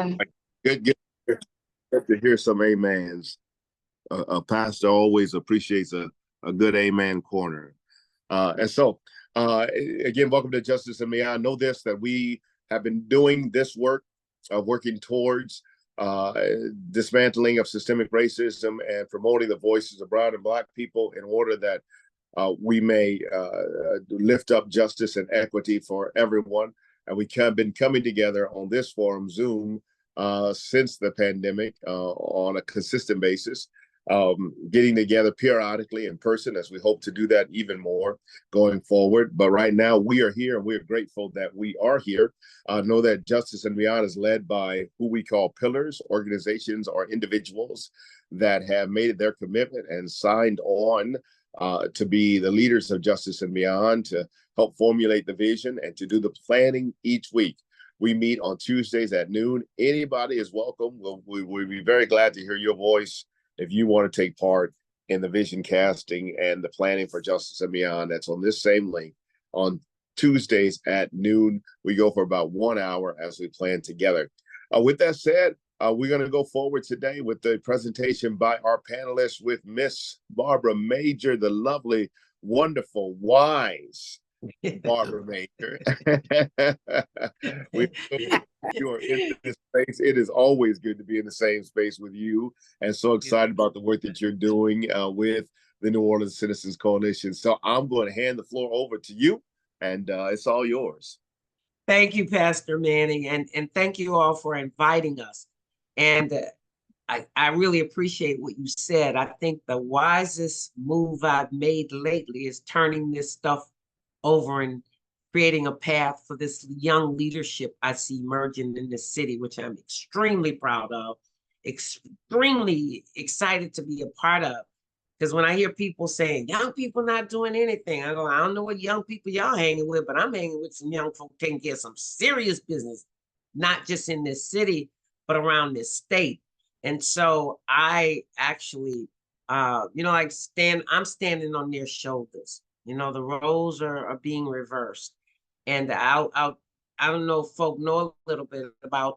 Good, good to hear some amens. A pastor always appreciates a good amen corner. And so, uh, again, welcome to Justice and Me. I know this that we have been doing this work, working towards uh, dismantling of systemic racism and promoting the voices of brown and black people in order that we may lift up justice and equity for everyone. And we have been coming together on this forum, Zoom, since the pandemic on a consistent basis, getting together periodically in person as we hope to do that even more going forward. But right now we are here and we're grateful that we are here. Know that Justice and Beyond is led by who we call pillars, organizations or individuals that have made their commitment and signed on to be the leaders of Justice and Beyond, to help formulate the vision and to do the planning each week. We meet on Tuesdays at noon. Anybody is welcome. We'll be very glad to hear your voice if you want to take part in the vision casting and the planning for Justice and Beyond. That's on this same link on Tuesdays at noon. We go for about 1 hour as we plan together. With that said, we're going to go forward today with the presentation by our panelists with Miss Barbara Major, the lovely, wonderful, wise Barbara Major. You are in this space. It is always good to be in the same space with you, and so excited about the work that you're doing with the New Orleans Citizens Coalition. So I'm going to hand the floor over to you, and it's all yours. Thank you, Pastor Manning, and thank you all for inviting us. And I really appreciate what you said. I think the wisest move I've made lately is turning this stuff over and creating a path for this young leadership I see emerging in this city, which I'm extremely proud of, extremely excited to be a part of. Because when I hear people saying, young people not doing anything, I go, I don't know what young people y'all hanging with, but I'm hanging with some young folk taking care of some serious business, not just in this city, but around this state. And so I actually, like I'm standing on their shoulders. The roles are being reversed. And I don't know if folk know a little bit about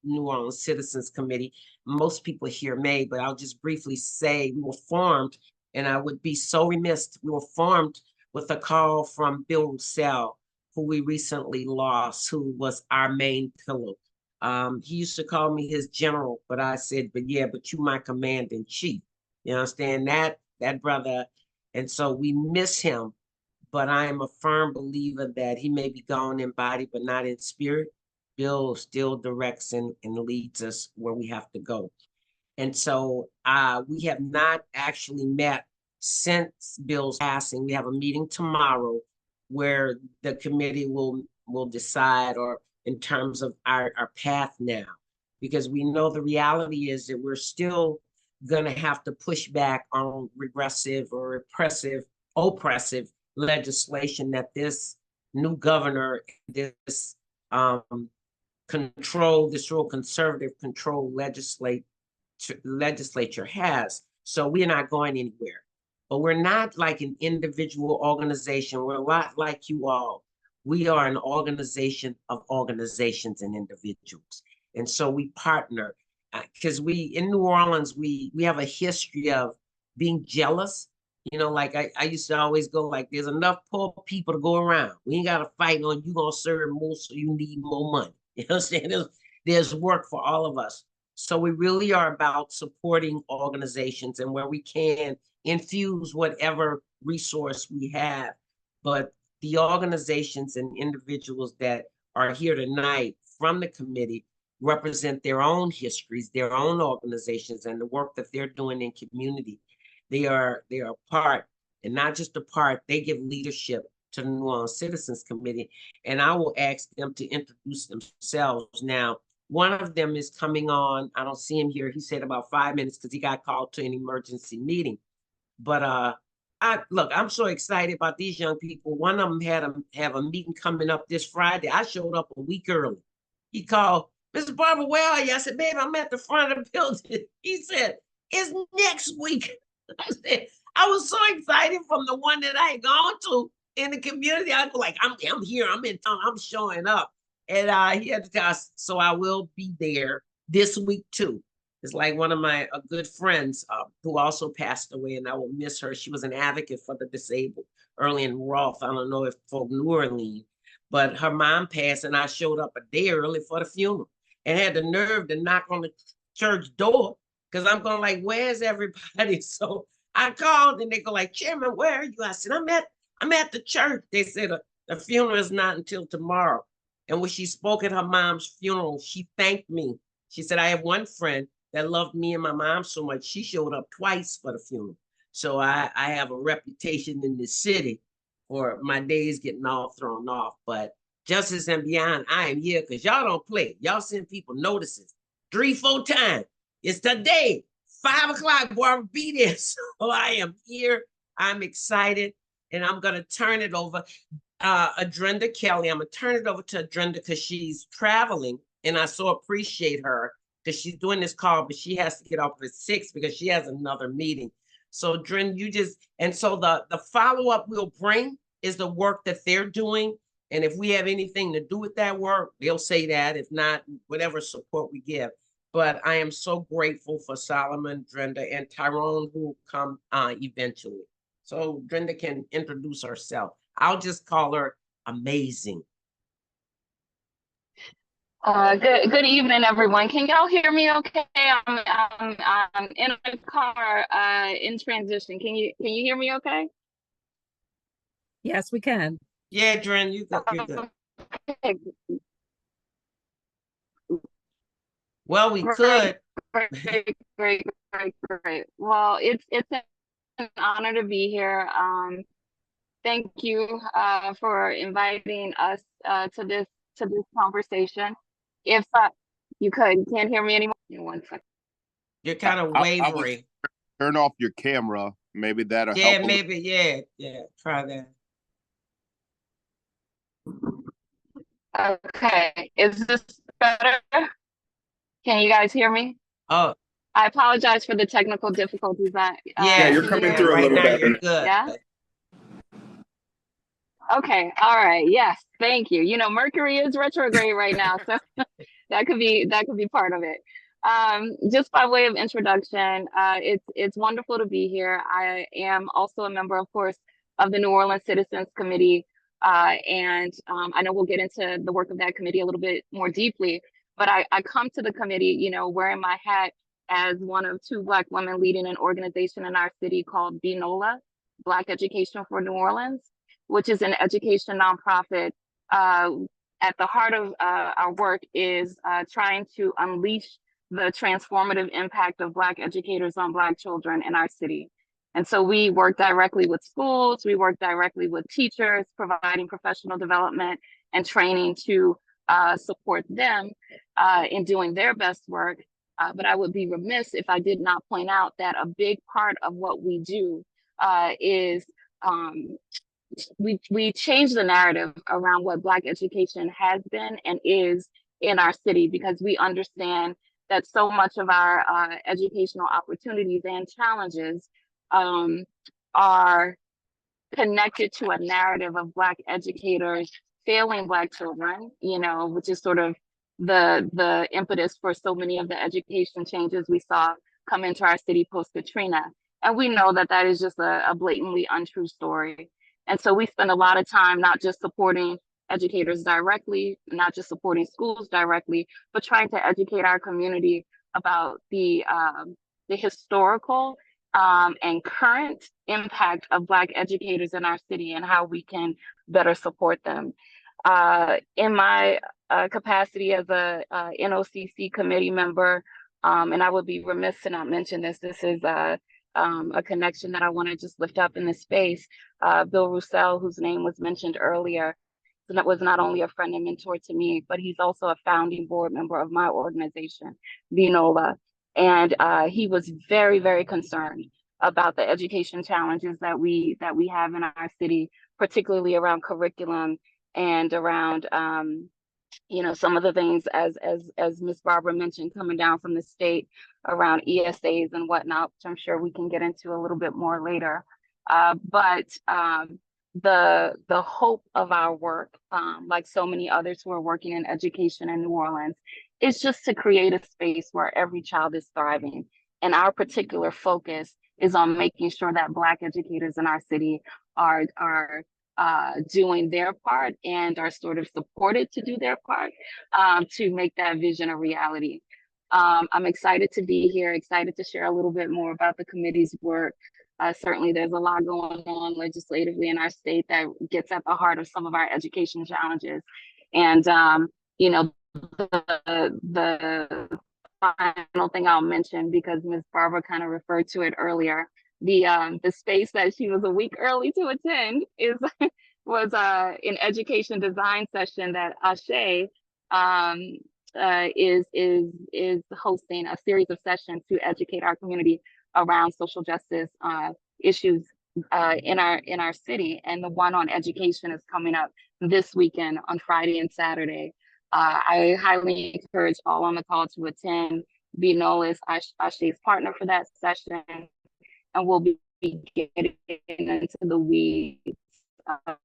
New Orleans Citizens Committee. Most people here may, but I'll just briefly say we were formed, and I would be so remiss. We were formed with a call from Bill Roussel, who we recently lost, who was our main pillar. He used to call me his general, but I said, but you my commanding chief. You understand that brother? And so we miss him, but I am a firm believer that he may be gone in body, but not in spirit. Bill still directs and leads us where we have to go. And so we have not actually met since Bill's passing. We have a meeting tomorrow where the committee will decide, or in terms of our path now, because we know the reality is that we're still going to have to push back on regressive or oppressive legislation that this new governor, this real conservative control legislature has. So we're not going anywhere. But we're not like an individual organization. We're a lot like you all. We are an organization of organizations and individuals. And so we partner because in New Orleans, we have a history of being jealous. Like I used to always go like, there's enough poor people to go around. We ain't got to fight on you going to serve more, so you need more money. You know what I'm saying? There's work for all of us. So we really are about supporting organizations, and where we can infuse whatever resource we have. But the organizations and individuals that are here tonight from the committee represent their own histories, their own organizations, and the work that they're doing in community. They are part, and not just a part, they give leadership to the New Orleans Citizens Committee. And I will ask them to introduce themselves now. One of them is coming on. I don't see him here. He said about 5 minutes because he got called to an emergency meeting. But I'm so excited about these young people. One of them have a meeting coming up this Friday. I showed up a week early. He called, Mr. Barbara, where are you? I said, babe, I'm at the front of the building. He said, it's next week. I said, I was so excited from the one that I had gone to in the community. I go like, I'm here, I'm in town, I'm showing up. And he had to tell us, so I will be there this week too. It's like one of my good friends who also passed away, and I will miss her. She was an advocate for the disabled early in Rolfe. I don't know if for New Orleans, but her mom passed, and I showed up a day early for the funeral and had the nerve to knock on the church door because I'm going like, where's everybody? So I called, and they go like, Chairman, where are you? I said, I'm at the church. They said the funeral is not until tomorrow. And when she spoke at her mom's funeral, she thanked me. She said, I have one friend that loved me and my mom so much, she showed up twice for the funeral. So I have a reputation in the city for my days getting all thrown off. But Justice and Beyond, I am here because y'all don't play. Y'all send people notices 3-4 times. It's today, 5 o'clock, boy, I'll be there. So I am here. I'm excited. And I'm going to turn it over. Adrenda Kelly, I'm going to turn it over to Adrenda because she's traveling. And I so appreciate her because she's doing this call, but she has to get off at 6 because she has another meeting. So Dren, so the follow-up we'll bring is the work that they're doing. And if we have anything to do with that work, they'll say that. If not, whatever support we give. But I am so grateful for Solomon, Drenda, and Tyrone who come eventually. So Drenda can introduce herself. I'll just call her amazing. Good evening, everyone. Can y'all hear me okay? I'm in a car in transition. Can you hear me okay? Yes, we can. Yeah, Dren, you're good. Okay. Well, we could. Great. Well, it's an honor to be here. Thank you for inviting us to this conversation. If you can't hear me anymore. One second. You're kind of wavering. Turn off your camera. Maybe that'll help. Yeah, maybe. Yeah. Try that. Okay. Is this better? Can you guys hear me? Oh. I apologize for the technical difficulties. Yeah, you're coming through right a little now. better. You're good. Yeah. Okay. All right. Yes. Thank you. You know, Mercury is retrograde right now, so that could be part of it. Just by way of introduction, it's wonderful to be here. I am also a member, of course, of the New Orleans Citizens Committee, and I know we'll get into the work of that committee a little bit more deeply. But I come to the committee, you know, wearing my hat as one of 2 Black women leading an organization in our city called BNOLA, Black Education for New Orleans, which is an education nonprofit. At the heart of our work is trying to unleash the transformative impact of Black educators on Black children in our city. And so we work directly with schools, we work directly with teachers, providing professional development and training to support them in doing their best work. But I would be remiss if I did not point out that a big part of what we do is we change the narrative around what Black education has been and is in our city, because we understand that so much of our educational opportunities and challenges are connected to a narrative of Black educators failing Black children, you know, which is sort of the impetus for so many of the education changes we saw come into our city post-Katrina. And we know that that is just a blatantly untrue story. And so we spend a lot of time not just supporting educators directly, not just supporting schools directly, but trying to educate our community about the historical and current impact of Black educators in our city and how we can better support them. In my capacity as a NOCC committee member, and I would be remiss to not mention this, this is a connection that I want to just lift up in this space. Bill Roussel, whose name was mentioned earlier, was not only a friend and mentor to me, but he's also a founding board member of my organization, BNOLA. And he was very, very concerned about the education challenges that we have in our city, particularly around curriculum and around you know, some of the things as Ms. Barbara mentioned, coming down from the state around ESAs and whatnot, which I'm sure we can get into a little bit more later. But the hope of our work, like so many others who are working in education in New Orleans, is just to create a space where every child is thriving. And our particular focus is on making sure that Black educators in our city are doing their part and are sort of supported to do their part, to make that vision a reality. I'm excited to be here, excited to share a little bit more about the committee's work. Certainly, there's a lot going on legislatively in our state that gets at the heart of some of our education challenges. And, you know, the final thing I'll mention, because Ms. Barbara kind of referred to it earlier, the space that she was a week early to attend was an education design session that Ashe is hosting a series of sessions to educate our community around social justice issues in our city. And the one on education is coming up this weekend on Friday and Saturday. I highly encourage all on the call to attend. B. Nolis, Ashe's partner for that session, and we'll be getting into the weeds about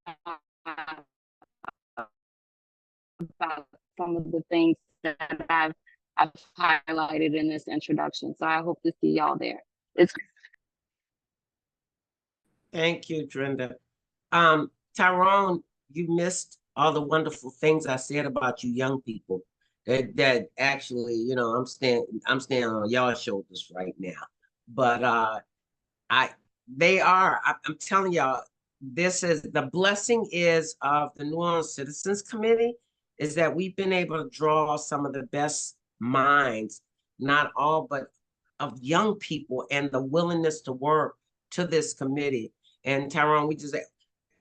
some of the things that I've highlighted in this introduction. So I hope to see y'all there. Thank you, Drenda. Tyrone, you missed all the wonderful things I said about you young people. That actually, you know, I'm standing on y'all's shoulders right now. But I'm telling y'all, this is the blessing is of the New Orleans Citizens Committee, is that we've been able to draw some of the best minds, not all, but of young people, and the willingness to work to this committee. And Tyrone, we just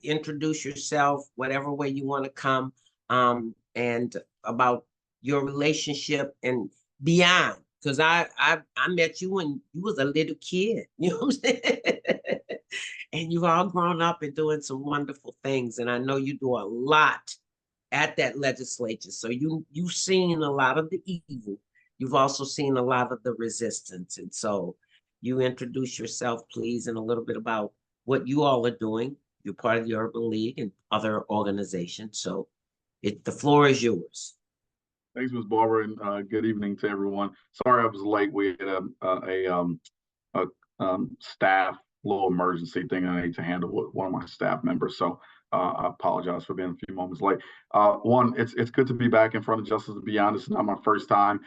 introduce yourself, whatever way you want to come, and about your relationship and beyond. Because I met you when you was a little kid, you know what I'm saying? And you've all grown up and doing some wonderful things. And I know you do a lot at that legislature. So you've seen a lot of the evil. You've also seen a lot of the resistance. And so you introduce yourself, please, and a little bit about what you all are doing. You're part of the Urban League and other organizations. So the floor is yours. Thanks, Ms. Barber, and good evening to everyone. Sorry I was late. We had a staff little emergency thing I need to handle with one of my staff members. So I apologize for being a few moments late. One, it's good to be back in front of Justice and Beyond. This is not my first time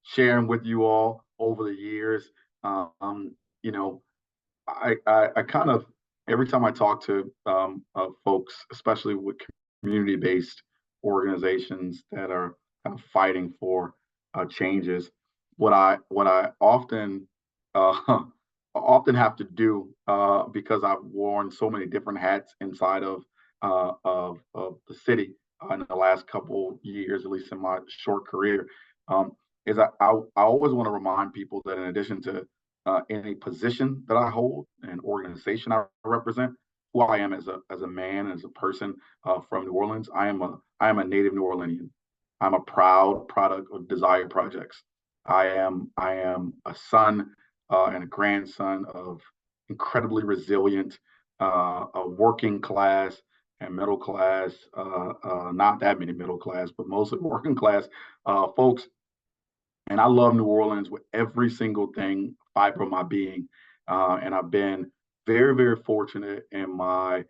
sharing with you all over the years. You know, I kind of, every time I talk to folks, especially with community-based organizations that are kind of fighting for changes, what I often have to do, because I've worn so many different hats inside of the city in the last couple years, at least in my short career, is I always want to remind people that in addition to any position that I hold, an organization I represent, who I am as a man, as a person from New Orleans, I am a native New Orleanian. I'm a proud product of Desire Projects. I am a son and a grandson of incredibly resilient, working class and middle class, not that many middle class, but mostly working class folks. And I love New Orleans with every single fiber of my being. And I've been very, very fortunate in my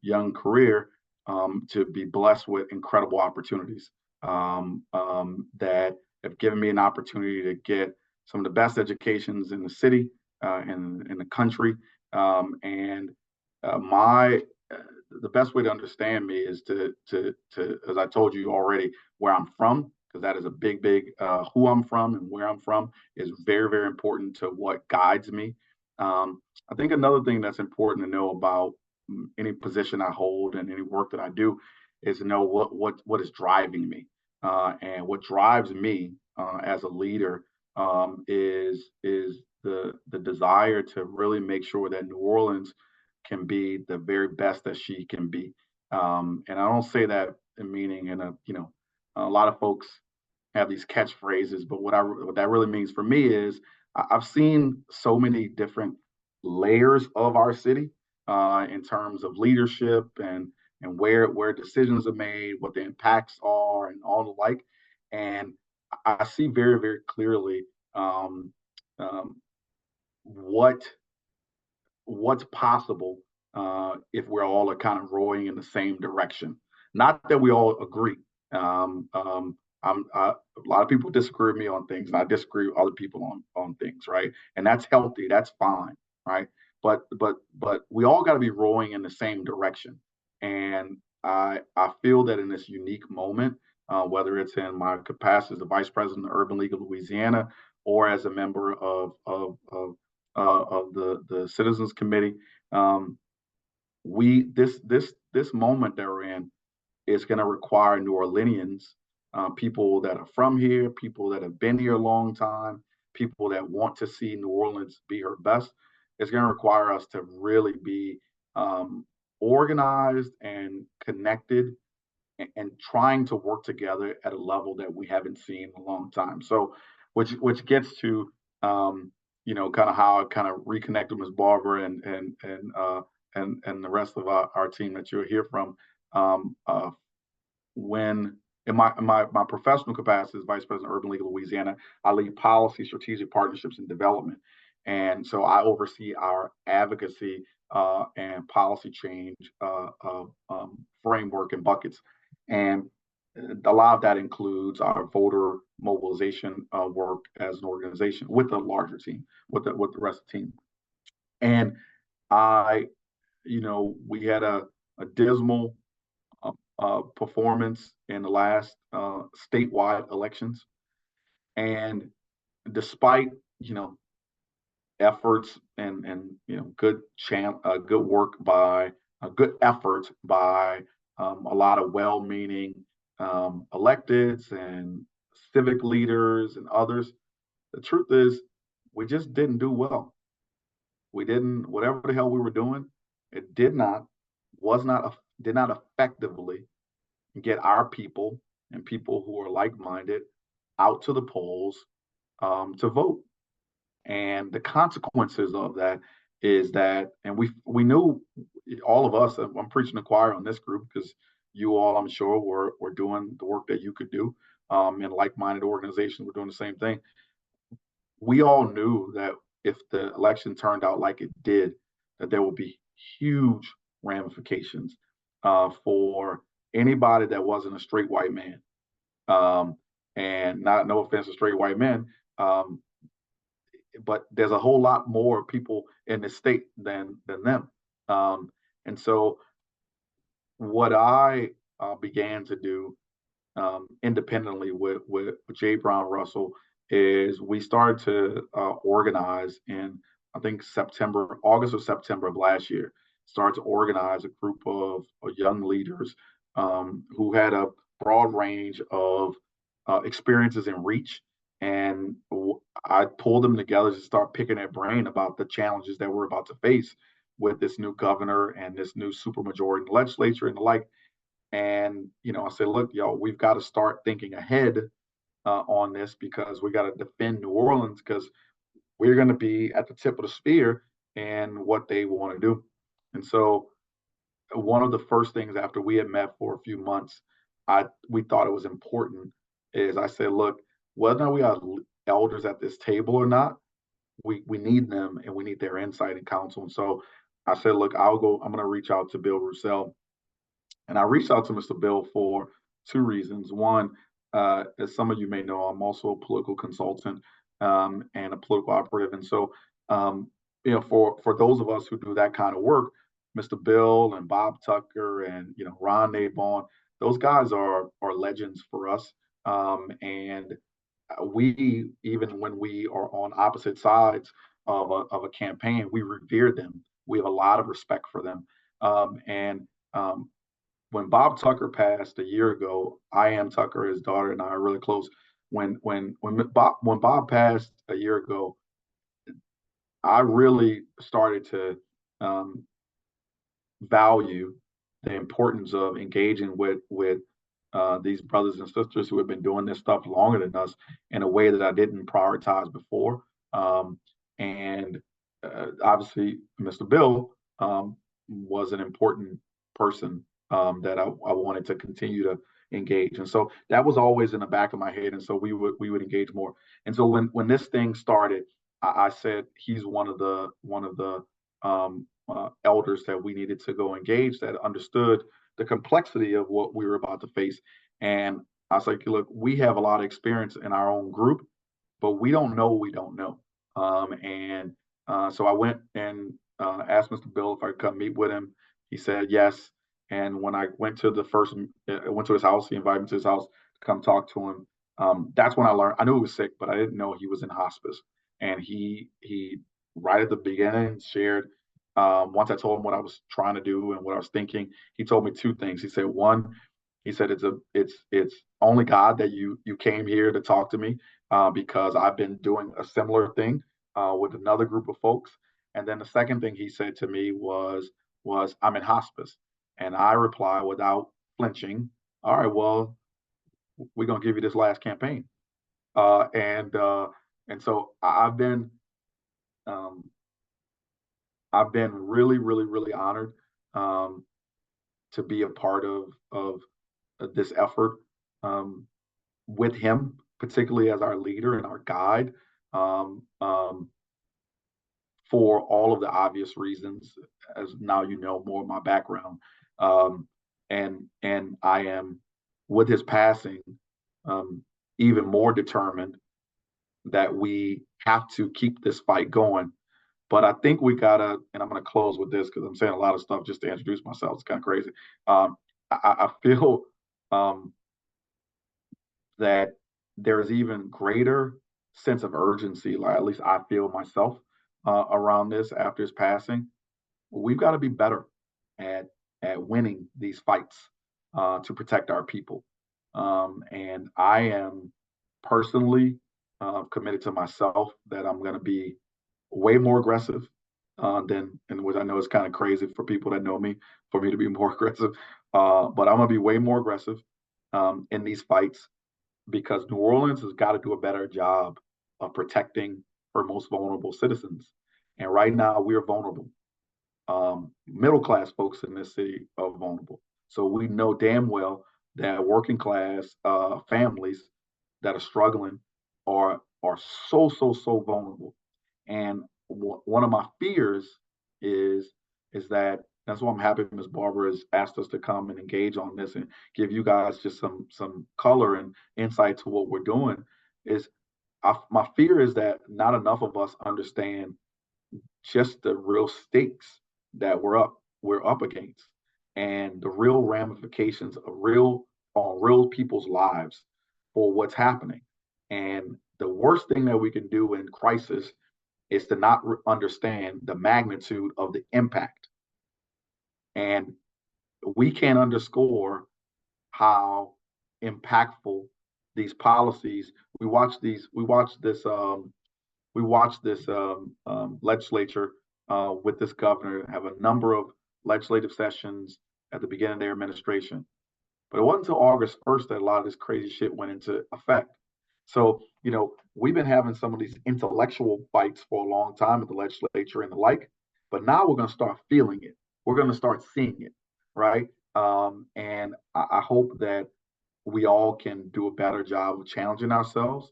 young career to be blessed with incredible opportunities that have given me an opportunity to get some of the best educations in the city, in the country. And the best way to understand me is to, as I told you already, where I'm from, because that is a big, who I'm from and where I'm from is very, very important to what guides me. I think another thing that's important to know about any position I hold and any work that I do is to know what is driving me. And what drives me as a leader is the desire to really make sure that New Orleans can be the very best that she can be. And I don't say that in meaning a lot of folks have these catchphrases, but what that really means for me is I've seen so many different layers of our city in terms of leadership and where decisions are made, what the impacts are, and all the like. And I see very, very clearly um, um, what's possible if we're all kind of rowing in the same direction. Not that we all agree. A lot of people disagree with me on things, and I disagree with other people on things, right? And that's healthy. That's fine, right? But we all got to be rowing in the same direction. And I feel that in this unique moment, whether it's in my capacity as the vice president of the Urban League of Louisiana or as a member of the Citizens Committee, this moment that we're in is going to require New Orleanians, people that are from here, people that have been here a long time, people that want to see New Orleans be her best. It's going to require us to really be organized and connected and trying to work together at a level that we haven't seen in a long time. So, which gets to kind of how I kind of reconnect with Ms. Barber and the rest of our team that you'll hear from when in my professional capacity as Vice President of Urban League of Louisiana, I lead policy, strategic partnerships, and development. And so I oversee our advocacy and policy change framework and buckets. And a lot of that includes our voter mobilization work as an organization with a larger team, with the rest of the team. And we had a dismal performance in the last statewide elections. And despite, efforts and good work by good efforts by a lot of well-meaning electeds and civic leaders and others, the truth is we just didn't do well. We didn't, whatever the hell we were doing, it did not effectively get our people and people who are like-minded out to the polls to vote. And the consequences of that is that, and we knew, all of us, I'm preaching to the choir on this group because you all, I'm sure, were doing the work that you could do in like-minded organizations. We're doing the same thing. We all knew that if the election turned out like it did, that there would be huge ramifications for anybody that wasn't a straight white man. And no offense to straight white men, but there's a whole lot more people in the state than them. And so what I began to do independently with J. Brown Russell is we started to organize in, I think, August or September of last year, started to organize a group of young leaders who had a broad range of experiences in reach. And I pulled them together to start picking their brain about the challenges that we're about to face with this new governor and this new supermajority in the legislature and the like. And, I said, look, y'all, we've got to start thinking ahead on this because we got to defend New Orleans because we're going to be at the tip of the spear in what they want to do. And so one of the first things after we had met for a few months, we thought it was important is I said, look, whether or not we have elders at this table or not, we need them and we need their insight and counsel. And so I said, look, I'm going to reach out to Bill Roussel. And I reached out to Mr. Bill for two reasons. One, as some of you may know, I'm also a political consultant and a political operative. And so, for those of us who do that kind of work, Mr. Bill and Bob Tucker and, Ron Nabon, those guys are legends for us. And we, even when we are on opposite sides of a campaign, we revere them. We have a lot of respect for them. When Bob Tucker passed a year ago, Tucker, his daughter, and I are really close. When Bob passed a year ago, I really started to value the importance of engaging with these brothers and sisters who have been doing this stuff longer than us in a way that I didn't prioritize before. And obviously, Mr. Bill was an important person that I wanted to continue to engage. And so that was always in the back of my head. And so we would engage more. And so when this thing started, I said he's one of the elders that we needed to go engage, that understood the complexity of what we were about to face. And I was like, look, we have a lot of experience in our own group, but we don't know what we don't know. So I went and asked Mr. Bill if I could come meet with him. He said yes. And when I went to his house, he invited me to his house to come talk to him. That's when I learned. I knew he was sick, but I didn't know he was in hospice. And he right at the beginning shared. Once I told him what I was trying to do and what I was thinking, he told me two things. He said, one, he said it's only God that you came here to talk to me, because I've been doing a similar thing with another group of folks. And then the second thing he said to me was I'm in hospice. And I replied without flinching, all right, well, we're gonna give you this last campaign. And so I've been really, really, really honored to be a part of this effort with him, particularly as our leader and our guide, for all of the obvious reasons, as now you know more of my background. And I am, with his passing, even more determined that we have to keep this fight going. But I think we gotta, and I'm gonna close with this because I'm saying a lot of stuff just to introduce myself. It's kind of crazy. I feel that there's even greater sense of urgency, like at least I feel myself around this after his passing. We've got to be better at winning these fights to protect our people. And I am personally committed to myself that I'm going to be way more aggressive and which I know is kind of crazy for people that know me, for me to be more aggressive. But I'm going to be way more aggressive in these fights, because New Orleans has got to do a better job of protecting her most vulnerable citizens. And right now, we are vulnerable. Middle class folks in this city are vulnerable. So we know damn well that working class families that are struggling are so vulnerable. And one of my fears is that, that's why I'm happy Ms. Barber has asked us to come and engage on this and give you guys just some color and insight to what we're doing. My fear is that not enough of us understand just the real stakes that we're up against, and the real ramifications of real people's lives for what's happening. And the worst thing that we can do in crisis is to not understand the magnitude of the impact. And we can't underscore how impactful these policies. We watched this legislature with this governor have a number of legislative sessions at the beginning of their administration. But it wasn't until August 1st that a lot of this crazy shit went into effect. So, we've been having some of these intellectual fights for a long time at the legislature and the like, but now we're going to start feeling it. We're going to start seeing it, right? And I hope that we all can do a better job of challenging ourselves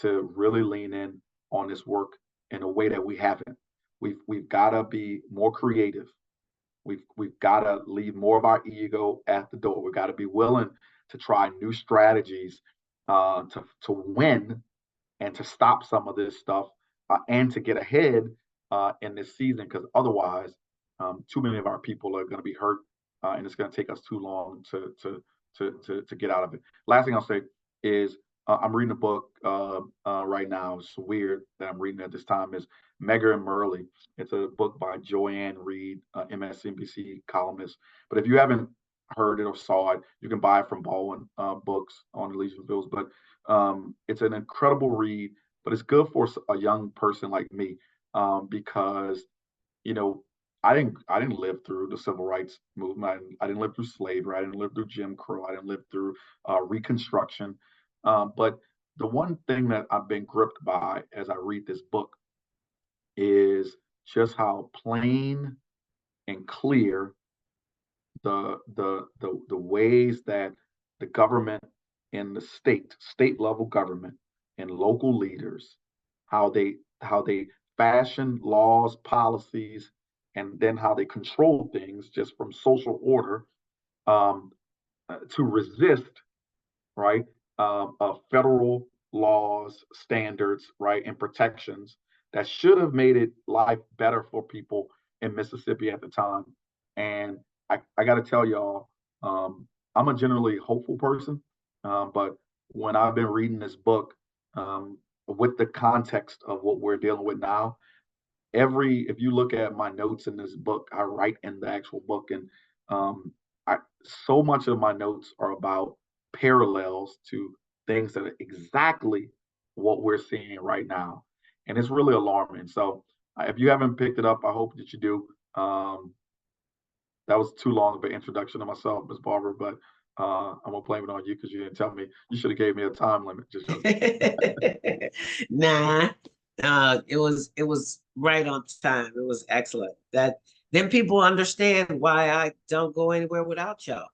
to really lean in on this work in a way that we haven't. We've got to be more creative. We've got to leave more of our ego at the door. We've got to be willing to try new strategies to win and to stop some of this stuff and to get ahead in this season, because otherwise too many of our people are going to be hurt and it's going to take us too long to get out of it. Last thing I'll say is I'm reading a book right now. It's weird that I'm reading at this time. Is Megger and Merle. It's a book by Joanne Reed, MSNBC columnist. But if you haven't heard it or saw it, you can buy it from Baldwin Books on the Legion Bills. But it's an incredible read. But it's good for a young person like me because I didn't live through the civil rights movement. I didn't live through slavery. I didn't live through Jim Crow. I didn't live through Reconstruction. But the one thing that I've been gripped by as I read this book is just how plain and clear the ways that the government and the state level government and local leaders, how they fashion laws, policies, and then how they control things just from social order, um, to resist, right, federal laws, standards, right, and protections that should have made it life better for people in Mississippi at the time. And I got to tell y'all, I'm a generally hopeful person, but when I've been reading this book, with the context of what we're dealing with now, if you look at my notes in this book, I write in the actual book, and um, so much of my notes are about parallels to things that are exactly what we're seeing right now, and it's really alarming. So if you haven't picked it up, I hope that you do. That was too long of an introduction to myself, Ms. Barber, but I'm gonna blame it on you because you didn't tell me. You should have gave me a time limit. Just Nah, it was right on time. It was excellent. That then people understand why I don't go anywhere without y'all.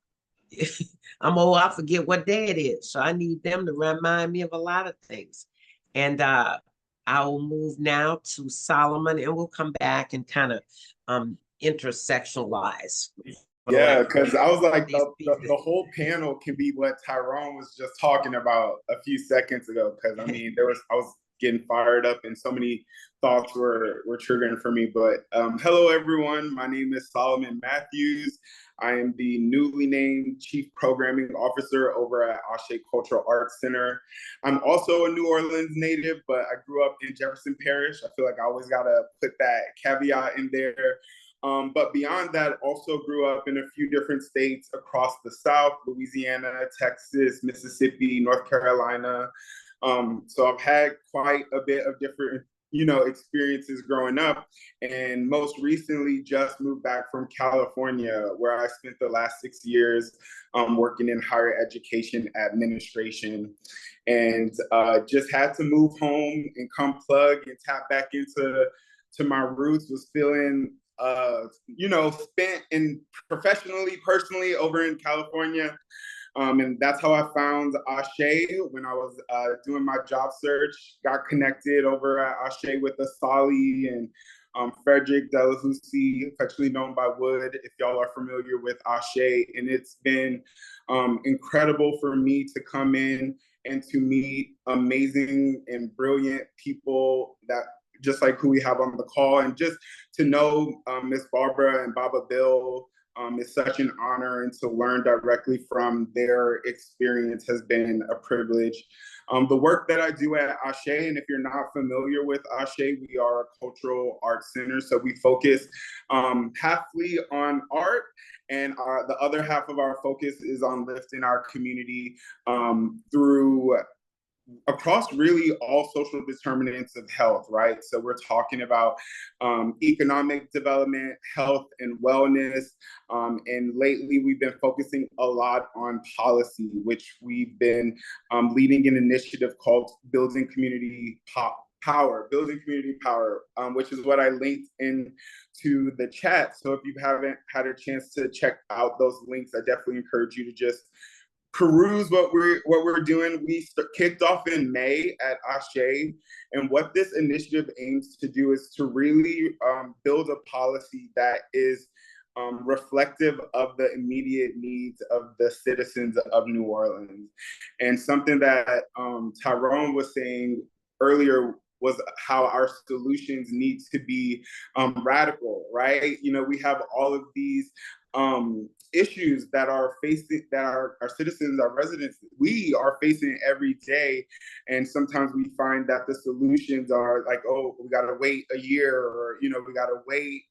I'm old, I forget what day it is. So I need them to remind me of a lot of things. And I will move now to Solomon, and we'll come back and kind of intersectionalize. Yeah, because I was like, the whole panel can be what Tyrone was just talking about a few seconds ago. Because I mean, I was getting fired up, and so many thoughts were triggering for me. But hello, everyone. My name is Solomon Matthews. I am the newly named Chief Programming Officer over at Ashe Cultural Arts Center. I'm also a New Orleans native, but I grew up in Jefferson Parish. I feel like I always gotta put that caveat in there. But beyond that, also grew up in a few different states across the South: Louisiana, Texas, Mississippi, North Carolina. So I've had quite a bit of different, experiences growing up, and most recently just moved back from California, where I spent the last 6 years working in higher education administration, and just had to move home and come plug and tap back into my roots. Was feeling spent in professionally, personally over in California. And that's how I found Ashe when I was doing my job search. Got connected over at Ashe with Asali and Frederick Delahousie, affectionately known by Wood, if y'all are familiar with Ashe. And it's been incredible for me to come in and to meet amazing and brilliant people that just like who we have on the call, and just to know Miss Barbara and Baba Bill is such an honor, and to learn directly from their experience has been a privilege. The work that I do at Ashe, and if you're not familiar with Ashe, we are a cultural arts center, so we focus halfly on art, and the other half of our focus is on lifting our community through across really all social determinants of health, right? So we're talking about economic development, health, and wellness. And lately, we've been focusing a lot on policy, which we've been leading an initiative called Building Community Power, which is what I linked into the chat. So if you haven't had a chance to check out those links, I definitely encourage you to just peruse what we're doing. We kicked off in May at Ashe, and what this initiative aims to do is to really build a policy that is reflective of the immediate needs of the citizens of New Orleans. And something that Tyrone was saying earlier was how our solutions need to be radical, right? We have all of these issues that are facing, that our citizens, our residents, we are facing every day. And sometimes we find that the solutions are like, oh, we got to wait a year, or, we got to wait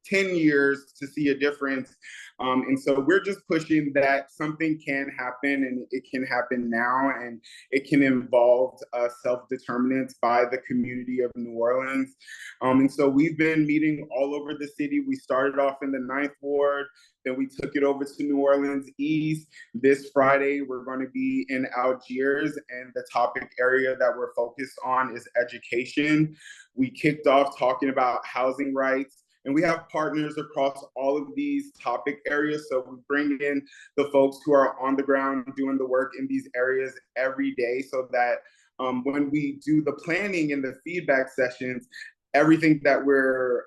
10 years to see a difference. And so we're just pushing that something can happen, and it can happen now, and it can involve self-determinance by the community of New Orleans. And so we've been meeting all over the city. We started off in the 9th Ward, then we took it over to New Orleans East. This Friday, we're going to be in Algiers, and the topic area that we're focused on is education. We kicked off talking about housing rights And we have partners across all of these topic areas. So we bring in the folks who are on the ground doing the work in these areas every day, so that when we do the planning and the feedback sessions, everything that we're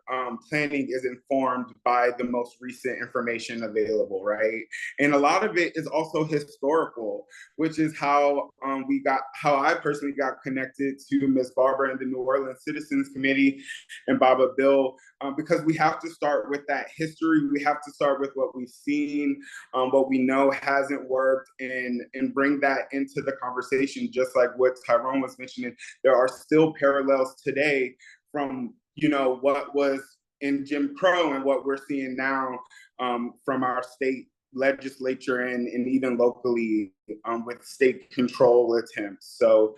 planning is informed by the most recent information available, right? And a lot of it is also historical, which is how how I personally got connected to Ms. Barbara and the New Orleans Citizens Committee and Baba Bill, because we have to start with that history. We have to start with what we've seen, what we know hasn't worked, and bring that into the conversation. Just like what Tyrone was mentioning, there are still parallels today from, you know, what was in Jim Crow and what we're seeing now from our state legislature and even locally with state control attempts. So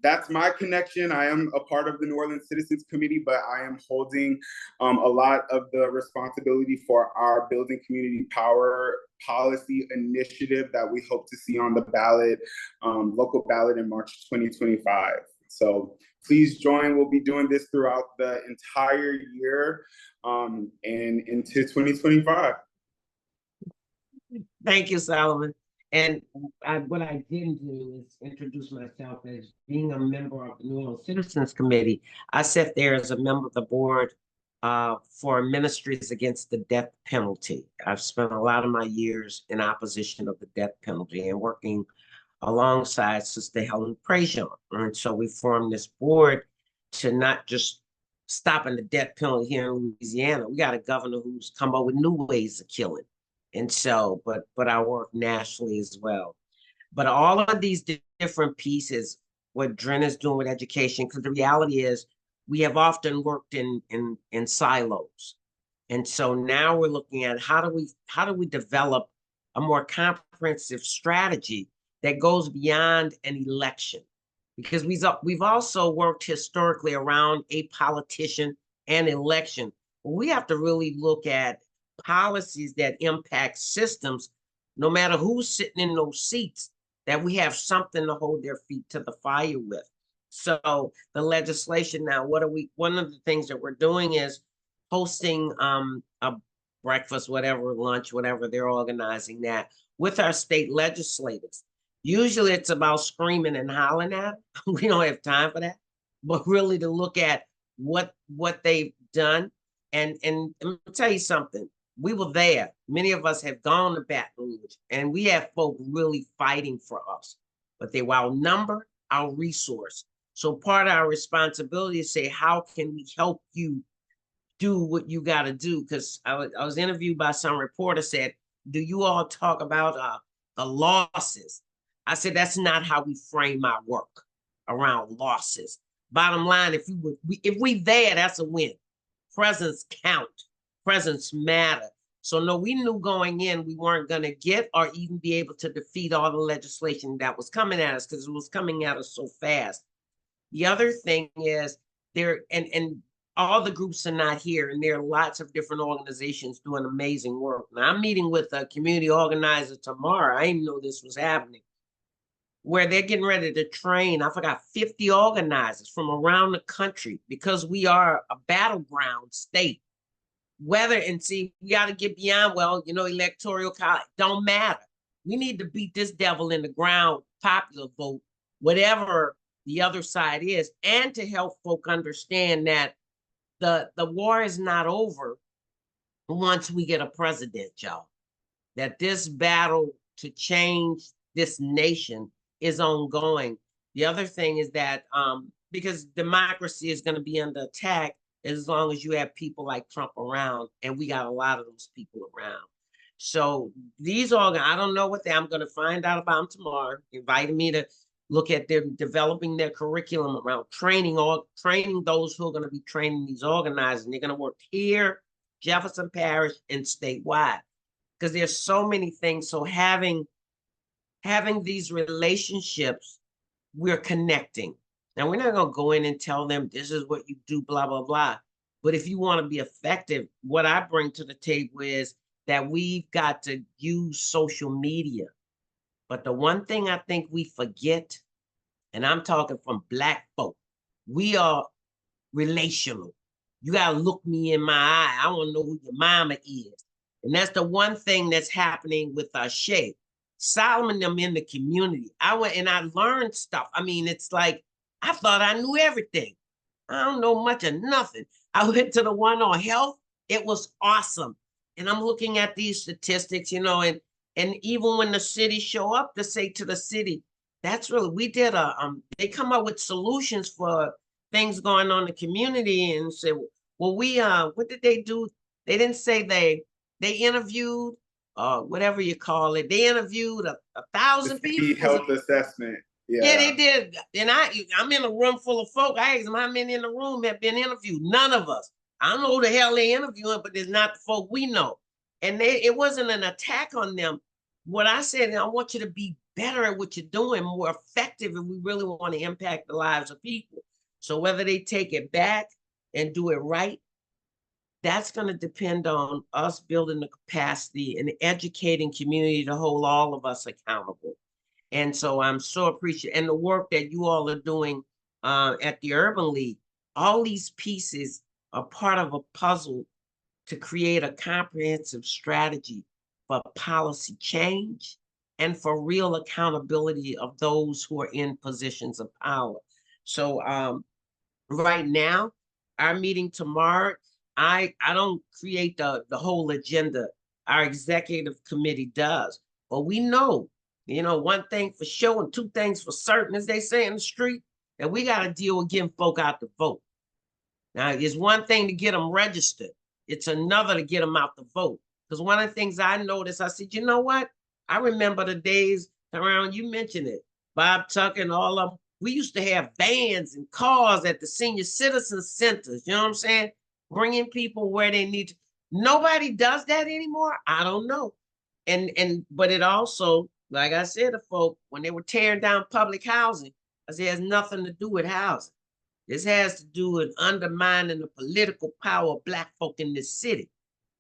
that's my connection. I am a part of the New Orleans Citizens Committee, but I am holding a lot of the responsibility for our Building Community Power policy initiative that we hope to see on the ballot, local ballot in March 2025. So please join. We'll be doing this throughout the entire year and into 2025. Thank you, Solomon. And what I didn't do is introduce myself as being a member of the New Orleans Citizens Committee. I sat there as a member of the board for Ministries Against the Death Penalty. I've spent a lot of my years in opposition of the death penalty and working alongside Sister Helen Prejean. And so we formed this board to not just stopping the death penalty here in Louisiana. We got a governor who's come up with new ways of killing. And so, but I work nationally as well. But all of these different pieces, what Dren is doing with education, because the reality is we have often worked in silos. And so now we're looking at how do we develop a more comprehensive strategy that goes beyond an election, because we've also worked historically around a politician and election. We have to really look at policies that impact systems, no matter who's sitting in those seats, that we have something to hold their feet to the fire with. So the legislation now, one of the things that we're doing is hosting a breakfast, whatever, lunch, whatever, they're organizing that with our state legislators. Usually it's about screaming and hollering at them. We don't have time for that, but really to look at what they've done. And let me tell you something, we were there. Many of us have gone to Baton Rouge, and we have folk really fighting for us, but they were outnumbered, our resource. So part of our responsibility is say, how can we help you do what you got to do? Because I was interviewed by some reporter said, do you all talk about the losses? I said, that's not how we frame our work around losses. Bottom line, if we there, that's a win. Presence count, presence matter. So no, we knew going in we weren't going to get or even be able to defeat all the legislation that was coming at us, because it was coming at us so fast. The other thing is there, and all the groups are not here, and there are lots of different organizations doing amazing work. Now, I'm meeting with a community organizer tomorrow. I didn't know this was happening, where they're getting ready to train, I forgot, 50 organizers from around the country, because we are a battleground state. Whether, and see, we got to get beyond, well, you know, electoral college, don't matter. We need to beat this devil in the ground, popular vote, whatever the other side is, and to help folk understand that the war is not over once we get a president, y'all. That this battle to change this nation is ongoing. The other thing is that because democracy is going to be under attack as long as you have people like Trump around, and we got a lot of those people around. So these I don't know what I'm going to find out about them tomorrow. Invited me to look at them developing their curriculum around training those who are going to be training these organizers. And they're going to work here, Jefferson Parish, and statewide, because there's so many things. So having these relationships, we're connecting. Now, we're not going to go in and tell them this is what you do, blah, blah, blah. But if you want to be effective, what I bring to the table is that we've got to use social media. But the one thing I think we forget, and I'm talking from Black folk, we are relational. You gotta look me in my eye. I want to know who your mama is. And that's the one thing that's happening with Shay. Solomon them in the community. I went and I learned stuff. I mean, it's like, I thought I knew everything. I don't know much of nothing. I went to the one on health. It was awesome. And I'm looking at these statistics, you know, and even when the city show up to say to the city, that's really, we did they come up with solutions for things going on in the community and say, well, what did they do? They didn't say they interviewed, whatever you call it. They interviewed a 1,000 people. Health assessment. Yeah, they did. And I'm in a room full of folk. I asked them how many in the room have been interviewed. None of us. I don't know who the hell they interviewing, but it's not the folk we know. And it wasn't an attack on them. What I said, I want you to be better at what you're doing, more effective if we really want to impact the lives of people. So whether they take it back and do it right, that's going to depend on us building the capacity and educating community to hold all of us accountable. And so I'm so appreciative. And the work that you all are doing at the Urban League, all these pieces are part of a puzzle to create a comprehensive strategy for policy change and for real accountability of those who are in positions of power. So right now, our meeting tomorrow, I don't create the whole agenda. Our executive committee does. But we know, you know, one thing for sure and two things for certain, as they say in the street, that we got to deal with getting folk out to vote. Now, it's one thing to get them registered. It's another to get them out to vote. Because one of the things I noticed, I said, you know what? I remember the days around, you mentioned it, Bob Tucker and all of them. We used to have vans and cars at the senior citizen centers, you know what I'm saying? Bringing people where they need to. Nobody does that anymore. I don't know. But it also, like I said to folk, when they were tearing down public housing, I said, it has nothing to do with housing. This has to do with undermining the political power of Black folk in this city.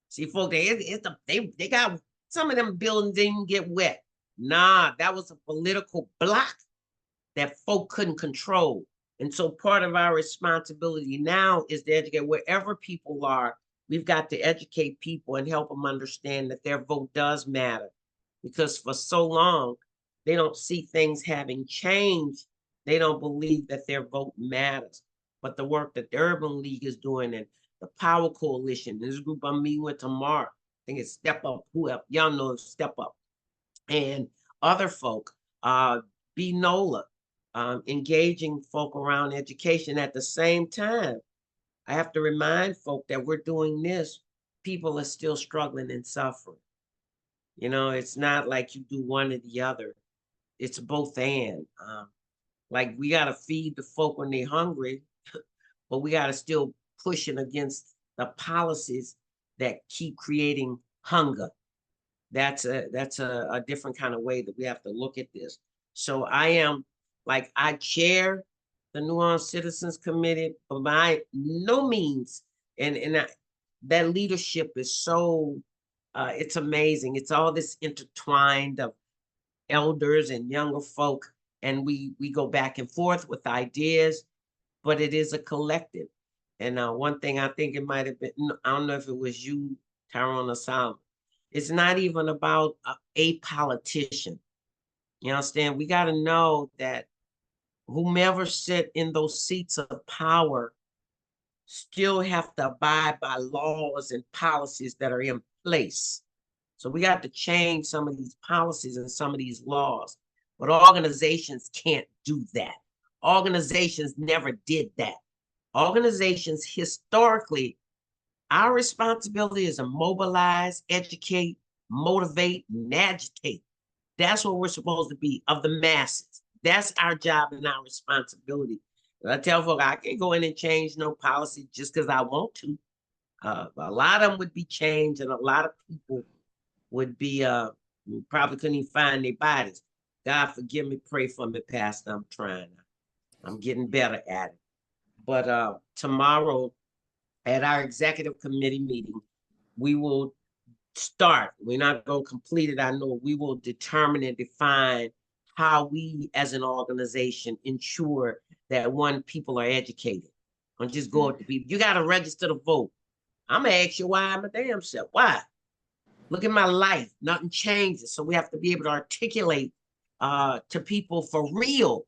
See, folk, they got some of them buildings didn't get wet. Nah, that was a political block that folk couldn't control. And so part of our responsibility now is to educate wherever people are. We've got to educate people and help them understand that their vote does matter. Because for so long, they don't see things having changed. They don't believe that their vote matters. But the work that the Urban League is doing and the Power Coalition, this group I'm meeting with tomorrow, I think it's Step Up, whoever, y'all know Step Up, and other folk, B. NOLA, engaging folk around education. At the same time, I have to remind folk that we're doing this, people are still struggling and suffering. You know, it's not like you do one or the other. It's both and. Like we got to feed the folk when they're hungry, but we got to still pushing against the policies that keep creating hunger. That's a different kind of way that we have to look at this. So I chair the Nuanced Citizens Committee, but by no means, that leadership is so, it's amazing. It's all this intertwined of elders and younger folk, and we go back and forth with ideas, but it is a collective. And one thing I think it might have been, I don't know if it was you, Tyrone or Solomon, it's not even about a politician. You understand? We got to know that whomever sit in those seats of power still have to abide by laws and policies that are in place. So we got to change some of these policies and some of these laws. But organizations can't do that. Organizations never did that. Organizations historically, our responsibility is to mobilize, educate, motivate, and agitate. That's what we're supposed to be, of the masses. That's our job and our responsibility. And I tell folks, I can't go in and change no policy just because I want to. A lot of them would be changed, and a lot of people would be, probably couldn't even find their bodies. God forgive me, pray for me, Pastor. I'm trying. I'm getting better at it. But tomorrow at our executive committee meeting, we will start. We're not going to complete it. I know we will determine and define how we as an organization ensure that one, people are educated. Don't just go up to people. You got to register to vote. I'm going to ask you why I'm a damn self. Why? Look at my life. Nothing changes. So we have to be able to articulate to people for real.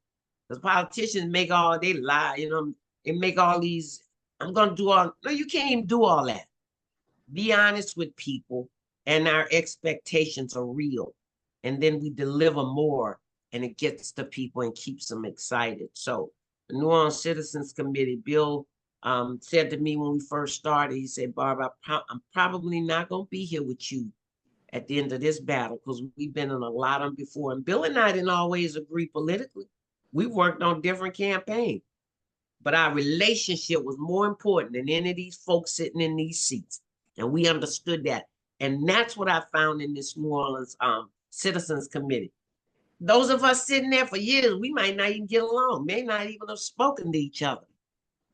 Because politicians make all, they lie, you know, they make all these, I'm going to do all, no, you can't even do all that. Be honest with people, and our expectations are real. And then we deliver more, and it gets to people and keeps them excited. So the New Orleans Citizens Committee, Bill said to me when we first started, he said, Barbara, I'm probably not going to be here with you at the end of this battle, because we've been in a lot of them before. And Bill and I didn't always agree politically. We worked on different campaigns, but our relationship was more important than any of these folks sitting in these seats. And we understood that. And that's what I found in this New Orleans Citizens Committee. Those of us sitting there for years, we might not even get along, may not even have spoken to each other.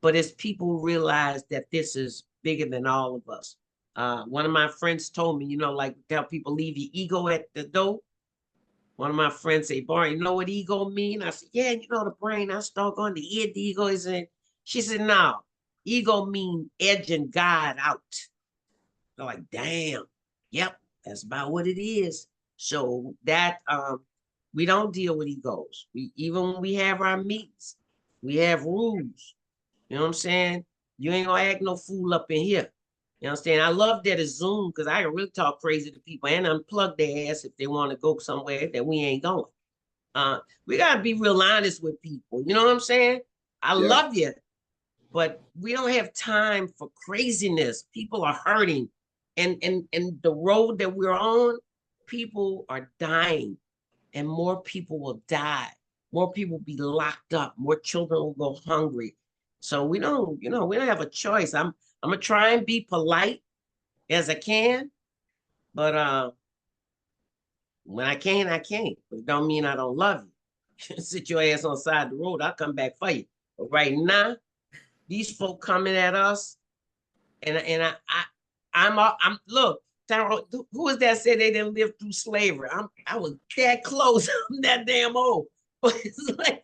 But as people realize that this is bigger than all of us. One of my friends told me, you know, like tell people leave your ego at the door. One of my friends say, Barry, you know what ego mean? I said, yeah, you know, the brain, I start going, the ear, the ego is in. She said, no, ego mean edging God out. I'm like, damn, yep, that's about what it is. So that we don't deal with egos. Even when we have our meetings, we have rules. You know what I'm saying? You ain't gonna act no fool up in here. You know what I'm saying? I love that it's Zoom, because I can really talk crazy to people and unplug their ass if they want to go somewhere that we ain't going. We gotta be real honest with people. You know what I'm saying? I love you, but we don't have time for craziness. People are hurting. And the road that we're on, people are dying, and more people will die. More people will be locked up. More children will go hungry. So we don't, you know, we don't have a choice. I'm gonna try and be polite as I can, but when I can, I can't. But it don't mean I don't love you. Sit your ass on the side of the road, I'll come back for you. But right now, these folk coming at us, and I'm look, who was that said they didn't live through slavery? I was that close. I'm that damn old. But it's like,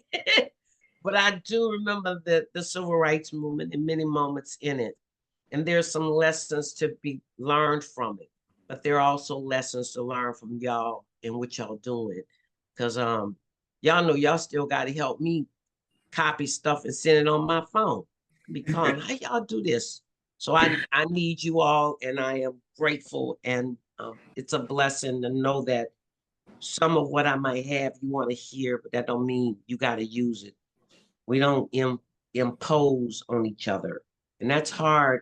but I do remember the civil rights movement and many moments in it. And there's some lessons to be learned from it. But there are also lessons to learn from y'all and what y'all doing. Because y'all know y'all still got to help me copy stuff and send it on my phone. Because how y'all do this? So I need you all, and I am grateful. And it's a blessing to know that some of what I might have you want to hear, but that don't mean you got to use it. We don't impose on each other. And that's hard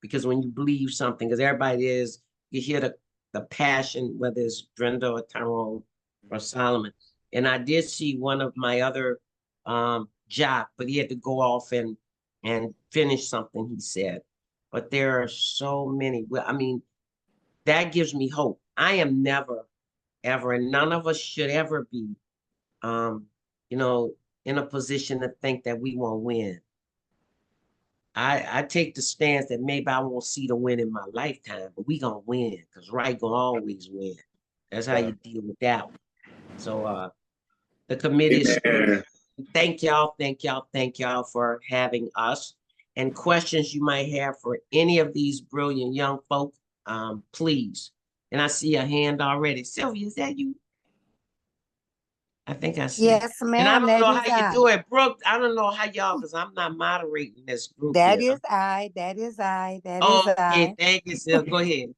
because when you believe something, because everybody is, you hear the passion, whether it's Brenda or Tyrone or Solomon. And I did see one of my other job, but he had to go off and finish something he said. But there are so many. I mean, that gives me hope. I am never, ever, and none of us should ever be, you know, in a position to think that we won't win. I take the stance that maybe I won't see the win in my lifetime, but we gonna win, because right gonna always win. That's how you deal with that one. So the committee is, thank y'all for having us. And questions you might have for any of these brilliant young folk, please. And I see a hand already. Sylvia, is that you? I think I see. Yes, ma'am. And I don't know how you do I. it, Brooke. I don't know how y'all, because I'm not moderating this group That yet. is I. That is I. That Oh, is okay, I. thank you, Sylvia. Go ahead.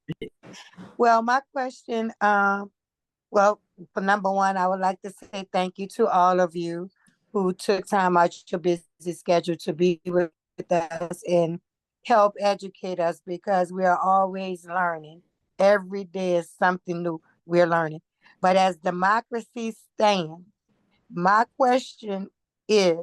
Well, my question, well, for number one, I would like to say thank you to all of you who took time out your busy schedule to be with us and help educate us, because we are always learning. Every day is something new we're learning. But as democracy stands, my question is,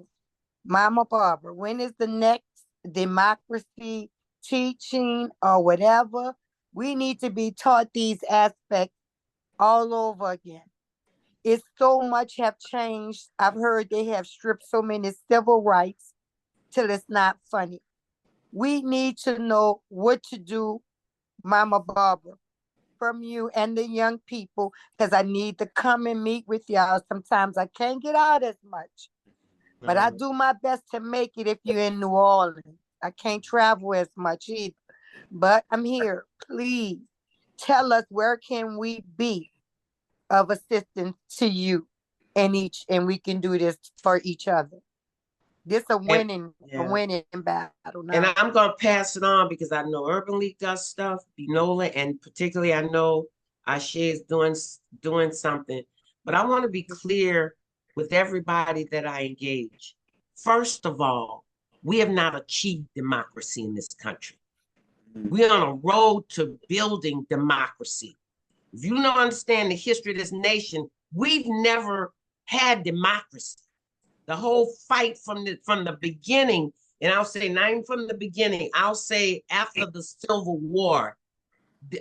Mama Barbara, when is the next democracy teaching or whatever? We need to be taught these aspects all over again. It's so much have changed. I've heard they have stripped so many civil rights till it's not funny. We need to know what to do, Mama Barbara, from you and the young people, because I need to come and meet with y'all. Sometimes I can't get out as much. But I do my best to make it if you're in New Orleans. I can't travel as much either. But I'm here. Please tell us, where can we be of assistance to you and we can do this for each other. This a winning battle now. And I'm gonna pass it on because I know Urban League does stuff, Binola, and particularly I know Ashe is doing something. But I want to be clear with everybody that I engage. First of all, we have not achieved democracy in this country. We're on a road to building democracy. If you don't understand the history of this nation, we've never had democracy. The whole fight from the beginning, and I'll say not even from the beginning, I'll say after the Civil War,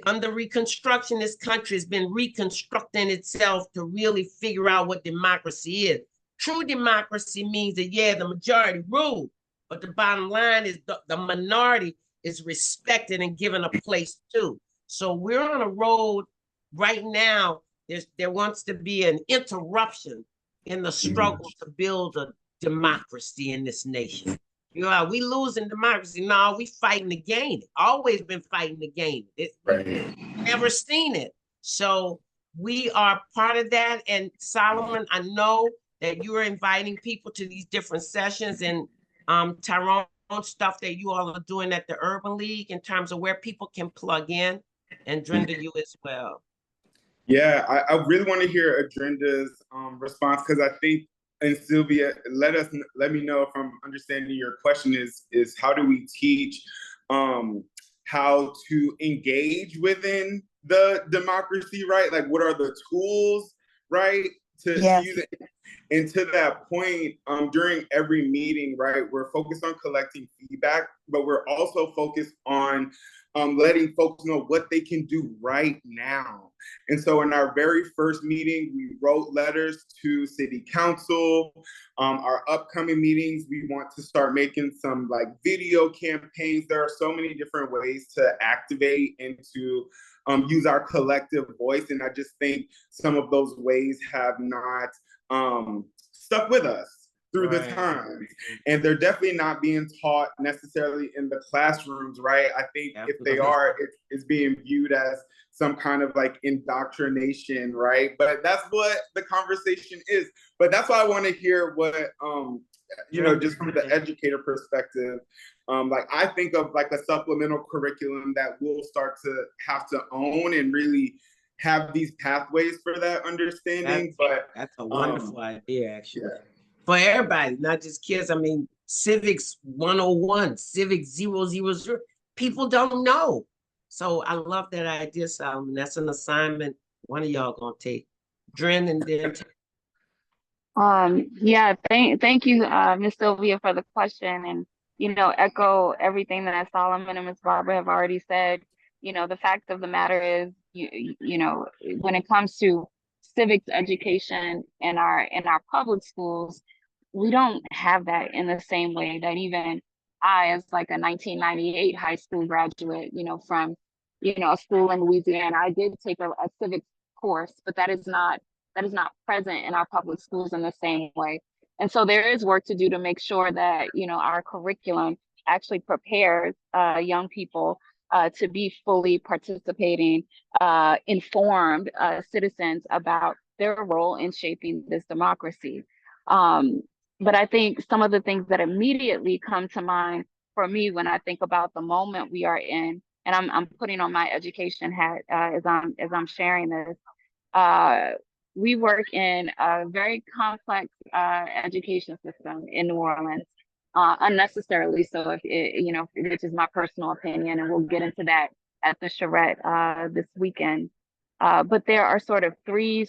under Reconstruction, this country has been reconstructing itself to really figure out what democracy is. True democracy means that, yeah, the majority rule, but the bottom line is the minority is respected and given a place too. So we're on a road right now. There wants to be an interruption in the struggle to build a democracy in this nation. You know, are we losing democracy? No, we fighting to gain it. Always been fighting to gain it. Never seen it. So we are part of that. And Solomon, I know that you are inviting people to these different sessions, and Tyrone, stuff that you all are doing at the Urban League in terms of where people can plug in, and Drenda, you as well. Yeah, I really want to hear Adrenda's response, because I think, and Sylvia, let me know if I'm understanding your question is how do we teach how to engage within the democracy, right? Like, what are the tools, right, to use it? And to that point, during every meeting, right, we're focused on collecting feedback, but we're also focused on letting folks know what they can do right now. And so in our very first meeting, we wrote letters to city council. Our upcoming meetings, we want to start making some like video campaigns. There are so many different ways to activate and to use our collective voice. And I just think some of those ways have not stuck with us through the time. And they're definitely not being taught necessarily in the classrooms, right? I think if they are, it's being viewed as some kind of like indoctrination, right? But that's what the conversation is. But that's why I want to hear what, you know, just from the educator perspective, like I think of like a supplemental curriculum that we'll start to have to own and really have these pathways for that understanding. That's a wonderful idea, actually. For everybody, not just kids. I mean, civics 101, civics 000. People don't know. So I love that idea, Solomon. That's an assignment one of y'all gonna take. Dren, and then yeah, thank you, Ms. Sylvia, for the question, and echo everything that Solomon and Ms. Barbara have already said. The fact of the matter is, when it comes to civics education in our public schools, we don't have that in the same way that even I, as like a 1998 high school graduate, from a school in Louisiana, I did take a civics course, but that is not present in our public schools in the same way. And so there is work to do to make sure that our curriculum actually prepares young people to be fully participating, informed citizens about their role in shaping this democracy. But I think some of the things that immediately come to mind for me when I think about the moment we are in, and I'm putting on my education hat as I'm sharing this. We work in a very complex education system in New Orleans, unnecessarily so. Which is my personal opinion, and we'll get into that at the charrette this weekend. But there are sort of three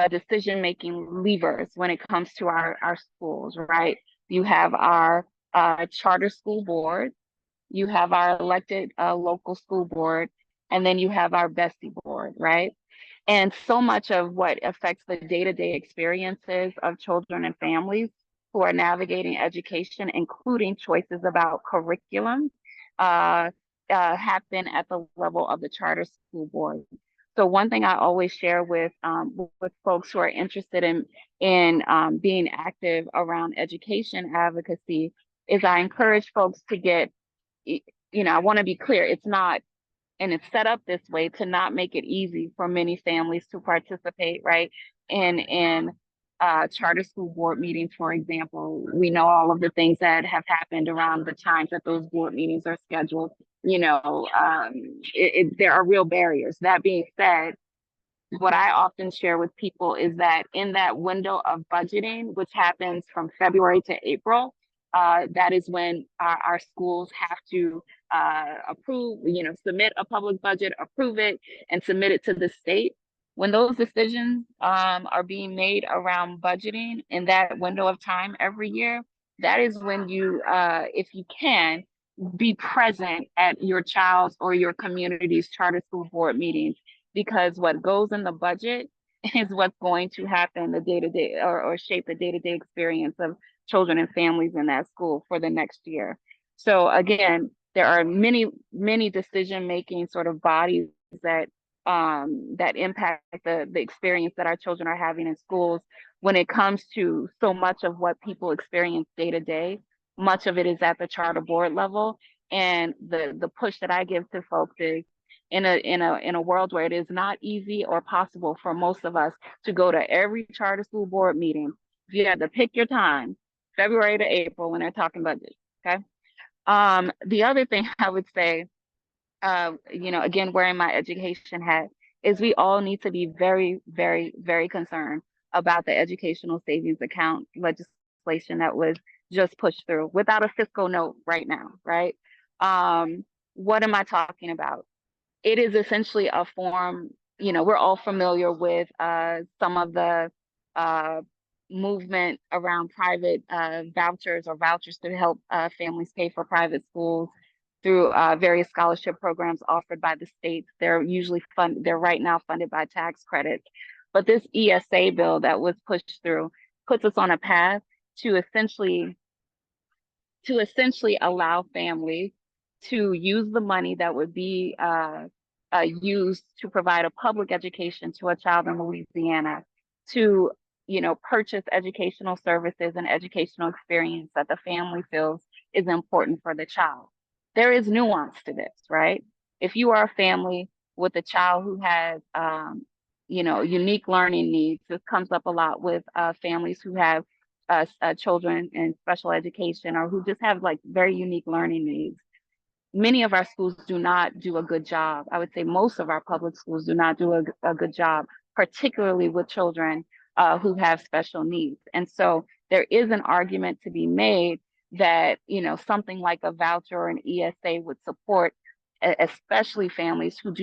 decision-making levers when it comes to our schools, right? You have our charter school board, you have our elected local school board, and then you have our Bessie board, right? And so much of what affects the day-to-day experiences of children and families who are navigating education, including choices about curriculum, happen at the level of the charter school board. So one thing I always share with folks who are interested in being active around education advocacy is I encourage folks to get, I want to be clear, it's not, and it's set up this way to not make it easy for many families to participate, right? In charter school board meetings, for example. We know all of the things that have happened around the times that those board meetings are scheduled. There are real barriers. That being said, what I often share with people is that in that window of budgeting, which happens from February to April, that is when our schools have to approve, submit a public budget, approve it, and submit it to the state. When those decisions are being made around budgeting in that window of time every year, that is when you, if you can, be present at your child's or your community's charter school board meetings, because what goes in the budget is what's going to happen the day-to-day or shape the day-to-day experience of children and families in that school for the next year. So again, there are many decision-making sort of bodies that impact the experience that our children are having in schools. When it comes to so much of what people experience day to day, much of it is at the charter board level. And the push that I give to folks is, in a world where it is not easy or possible for most of us to go to every charter school board meeting, if you had to pick your time, February to April when they're talking budget, okay? The other thing I would say, again, wearing my education hat, is we all need to be very, very, very concerned about the educational savings account legislation that was just pushed through without a fiscal note right now, right? What am I talking about? It is essentially a form, we're all familiar with some of the movement around private vouchers to help families pay for private schools through various scholarship programs offered by the states. They're right now funded by tax credits. But this ESA bill that was pushed through puts us on a path to essentially allow families to use the money that would be used to provide a public education to a child in Louisiana to, purchase educational services and educational experience that the family feels is important for the child. There is nuance to this, right? If you are a family with a child who has, unique learning needs, this comes up a lot with families who have children in special education or who just have like very unique learning needs. Many of our schools do not do a good job. I would say most of our public schools do not do a good job, particularly with children who have special needs. And so there is an argument to be made that, something like a voucher or an ESA would support, especially families who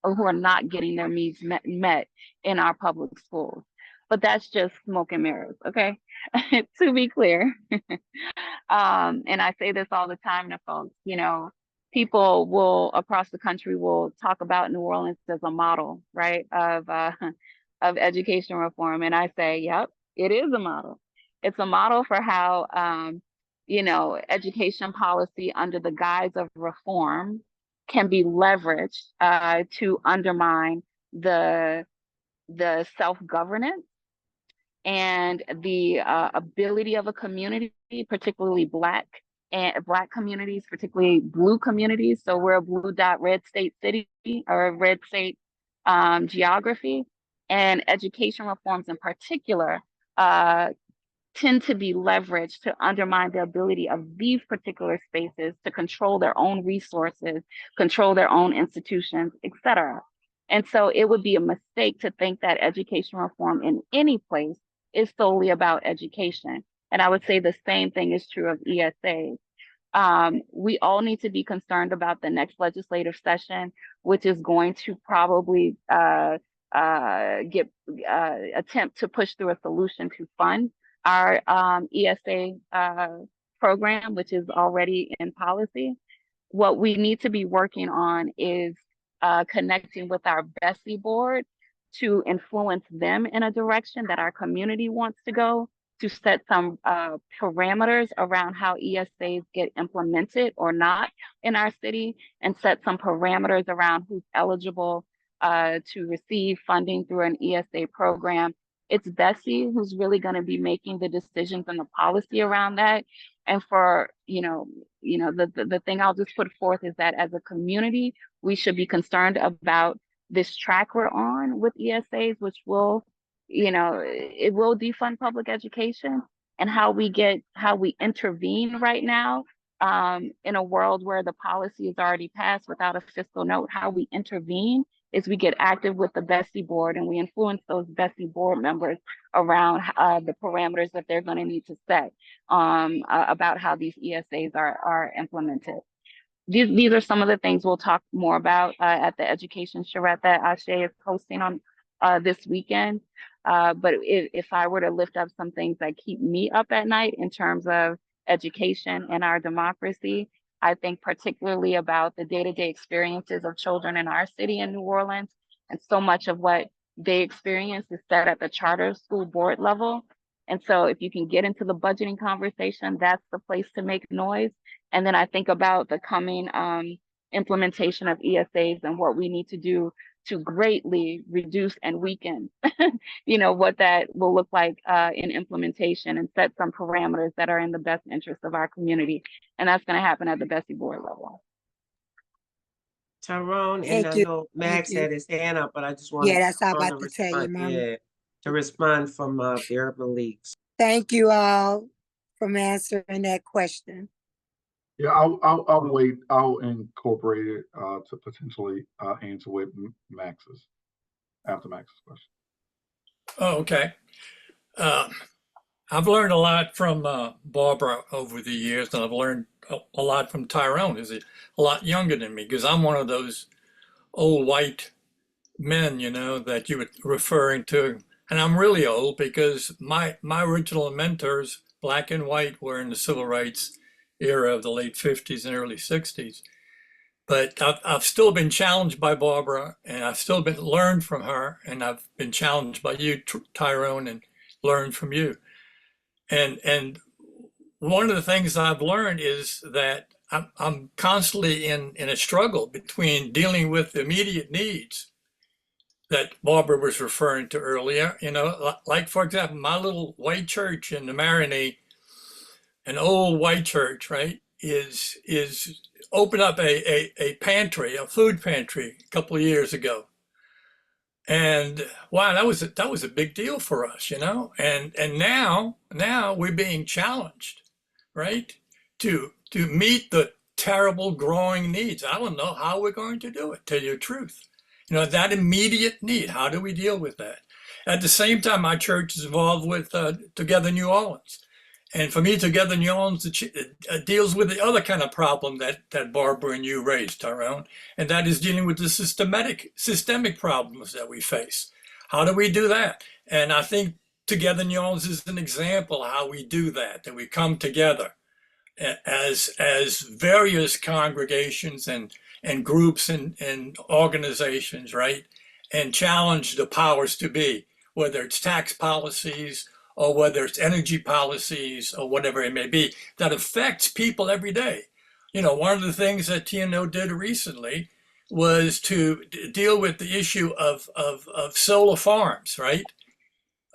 are not getting their needs met in our public schools. But that's just smoke and mirrors, okay? To be clear. And I say this all the time to folks, people will across the country will talk about New Orleans as a model, right, of education reform. And I say, yep, it is a model. It's a model for how, education policy under the guise of reform can be leveraged to undermine the self-governance and the ability of a community, particularly Black communities, particularly Blue communities. So we're a blue dot red state city or a red state geography, and education reforms in particular tend to be leveraged to undermine the ability of these particular spaces to control their own resources, control their own institutions, et cetera. And so it would be a mistake to think that education reform in any place is solely about education. And I would say the same thing is true of ESAs. We all need to be concerned about the next legislative session, which is going to probably attempt to push through a solution to fund our ESA program, which is already in policy. What we need to be working on is connecting with our BESI board to influence them in a direction that our community wants to go, to set some parameters around how ESAs get implemented or not in our city, and set some parameters around who's eligible to receive funding through an ESA program, it's Bessie who's really going to be making the decisions and the policy around that. And for, the thing I'll just put forth is that as a community, we should be concerned about this track we're on with ESAs, which will, it will defund public education, and how we intervene right now in a world where the policy is already passed without a fiscal note. How we intervene is we get active with the Bessie board, and we influence those Bessie board members around the parameters that they're going to need to set about how these ESAs are implemented. These are some of the things we'll talk more about at the education charrette that Ashe is hosting on this weekend. But if I were to lift up some things that keep me up at night in terms of education and our democracy, I think particularly about the day-to-day experiences of children in our city in New Orleans. And so much of what they experience is set at the charter school board level. And so if you can get into the budgeting conversation, that's the place to make noise. And then I think about the coming implementation of ESAs and what we need to do to greatly reduce and weaken, what that will look like in implementation, and set some parameters that are in the best interest of our community. And that's going to happen at the Bessie board level. Tyrone, and I know Max had his hand up, but I just want that's all about to tell you, Mama. To respond from the urban leagues. Thank you all for answering that question. Yeah, I'll wait. I'll incorporate it to potentially answer with after Max's question. Oh, okay. I've learned a lot from Barbara over the years, and I've learned a lot from Tyrone, who's a lot younger than me, because I'm one of those old white men, that you were referring to. And I'm really old because my original mentors, black and white, were in the civil rights era of the late 50s and early 60s. But I've still been challenged by Barbara, and I've still been learned from her, and I've been challenged by you, Tyrone, and learned from you. And one of the things I've learned is that I'm constantly in a struggle between dealing with the immediate needs that Barbara was referring to earlier, like, for example, my little white church in the Marigny, an old white church, right, is opened up a pantry, a food pantry a couple of years ago. And wow, that was a big deal for us, and now we're being challenged, right, to meet the terrible growing needs. I don't know how we're going to do it, tell you the truth. That immediate need, how do we deal with that? At the same time, my church is involved with Together New Orleans. And for me, Together New Orleans deals with the other kind of problem that Barbara and you raised, Tyrone, and that is dealing with the systemic problems that we face. How do we do that? And I think Together New Orleans is an example of how we do that we come together as various congregations and groups and organizations, right? And challenge the powers to be, whether it's tax policies or whether it's energy policies or whatever it may be, that affects people every day. One of the things that TNO did recently was to deal with the issue of solar farms, right?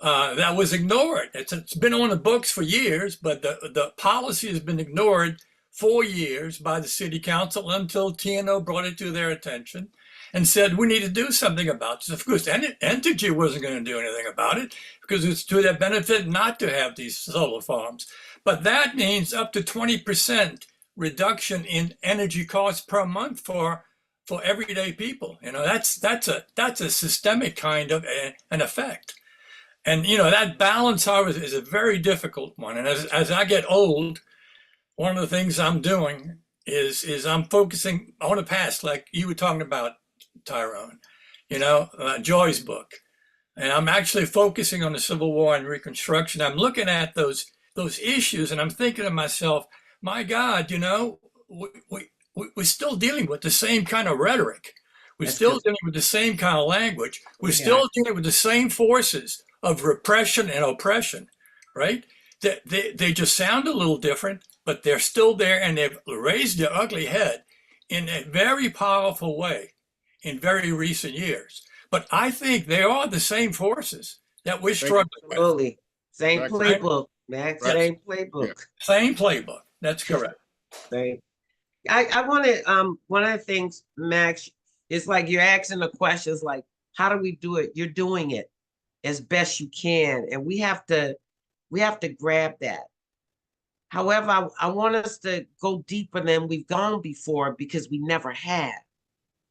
That was ignored. It's been on the books for years, but the policy has been ignored 4 years by the city council until TNO brought it to their attention and said, we need to do something about this. Of course, Entergy wasn't going to do anything about it because it's to their benefit not to have these solar farms. But that means up to 20% reduction in energy costs per month for everyday people. That's a systemic kind of an effect. And that balance, however, is a very difficult one. And as I get old, one of the things I'm doing is I'm focusing on the past, like you were talking about, Tyrone, Joy's book. And I'm actually focusing on the Civil War and Reconstruction. I'm looking at those issues, and I'm thinking to myself, my God, we're still dealing with the same kind of rhetoric. We're still dealing with the same kind of language. We're still dealing with the same forces of repression and oppression, right? They just sound a little different, but they're still there, and they've raised their ugly head in a very powerful way. in very recent years. But I think they are the same forces that we're struggling with. Absolutely. Same Right. playbook, Max. Right. Same Yeah. playbook. Same playbook. That's correct. Same. I want to, one of the things, Max, is like you're asking the questions like, how do we do it? You're doing it as best you can. And we have to grab that. However, I want us to go deeper than we've gone before because we never have.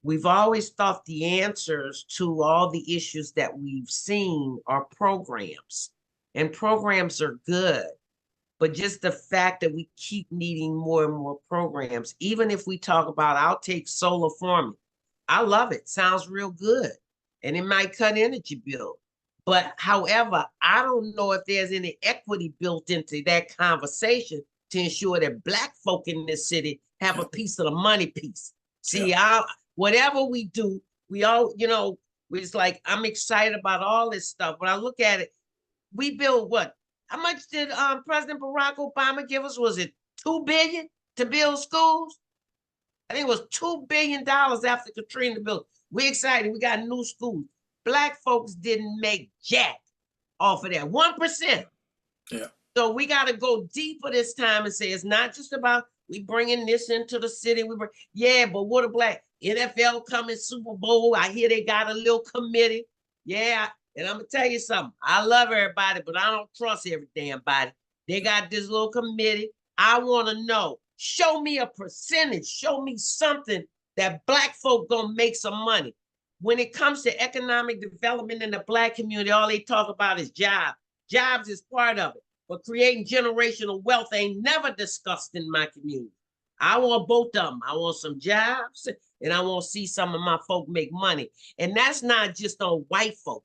We've always thought the answers to all the issues that we've seen are programs, and programs are good. But just the fact that we keep needing more and more programs, even if we talk about, I'll take solar farming. I love it. Sounds real good. And it might cut energy bill. But however, I don't know if there's any equity built into that conversation to ensure that Black folk in this city have a piece of the money piece. See, whatever we do, we all, it's like, I'm excited about all this stuff. When I look at it, we build what? How much did President Barack Obama give us? Was it $2 billion to build schools? I think it was $2 billion after Katrina built. We're excited. We got new schools. Black folks didn't make jack off of that. 1%. Yeah. So we got to go deeper this time and say it's not just about we bringing this into the city. But what a Black NFL coming Super Bowl. I hear they got a little committee. Yeah. And I'm gonna tell you something. I love everybody, but I don't trust every damn body. They got this little committee. I want to know. Show me a percentage. Show me something that Black folk gonna make some money. When it comes to economic development in the Black community, all they talk about is jobs. Jobs is part of it, but creating generational wealth ain't never discussed in my community. I want both of them. I want some jobs, and I want to see some of my folk make money. And that's not just on white folk.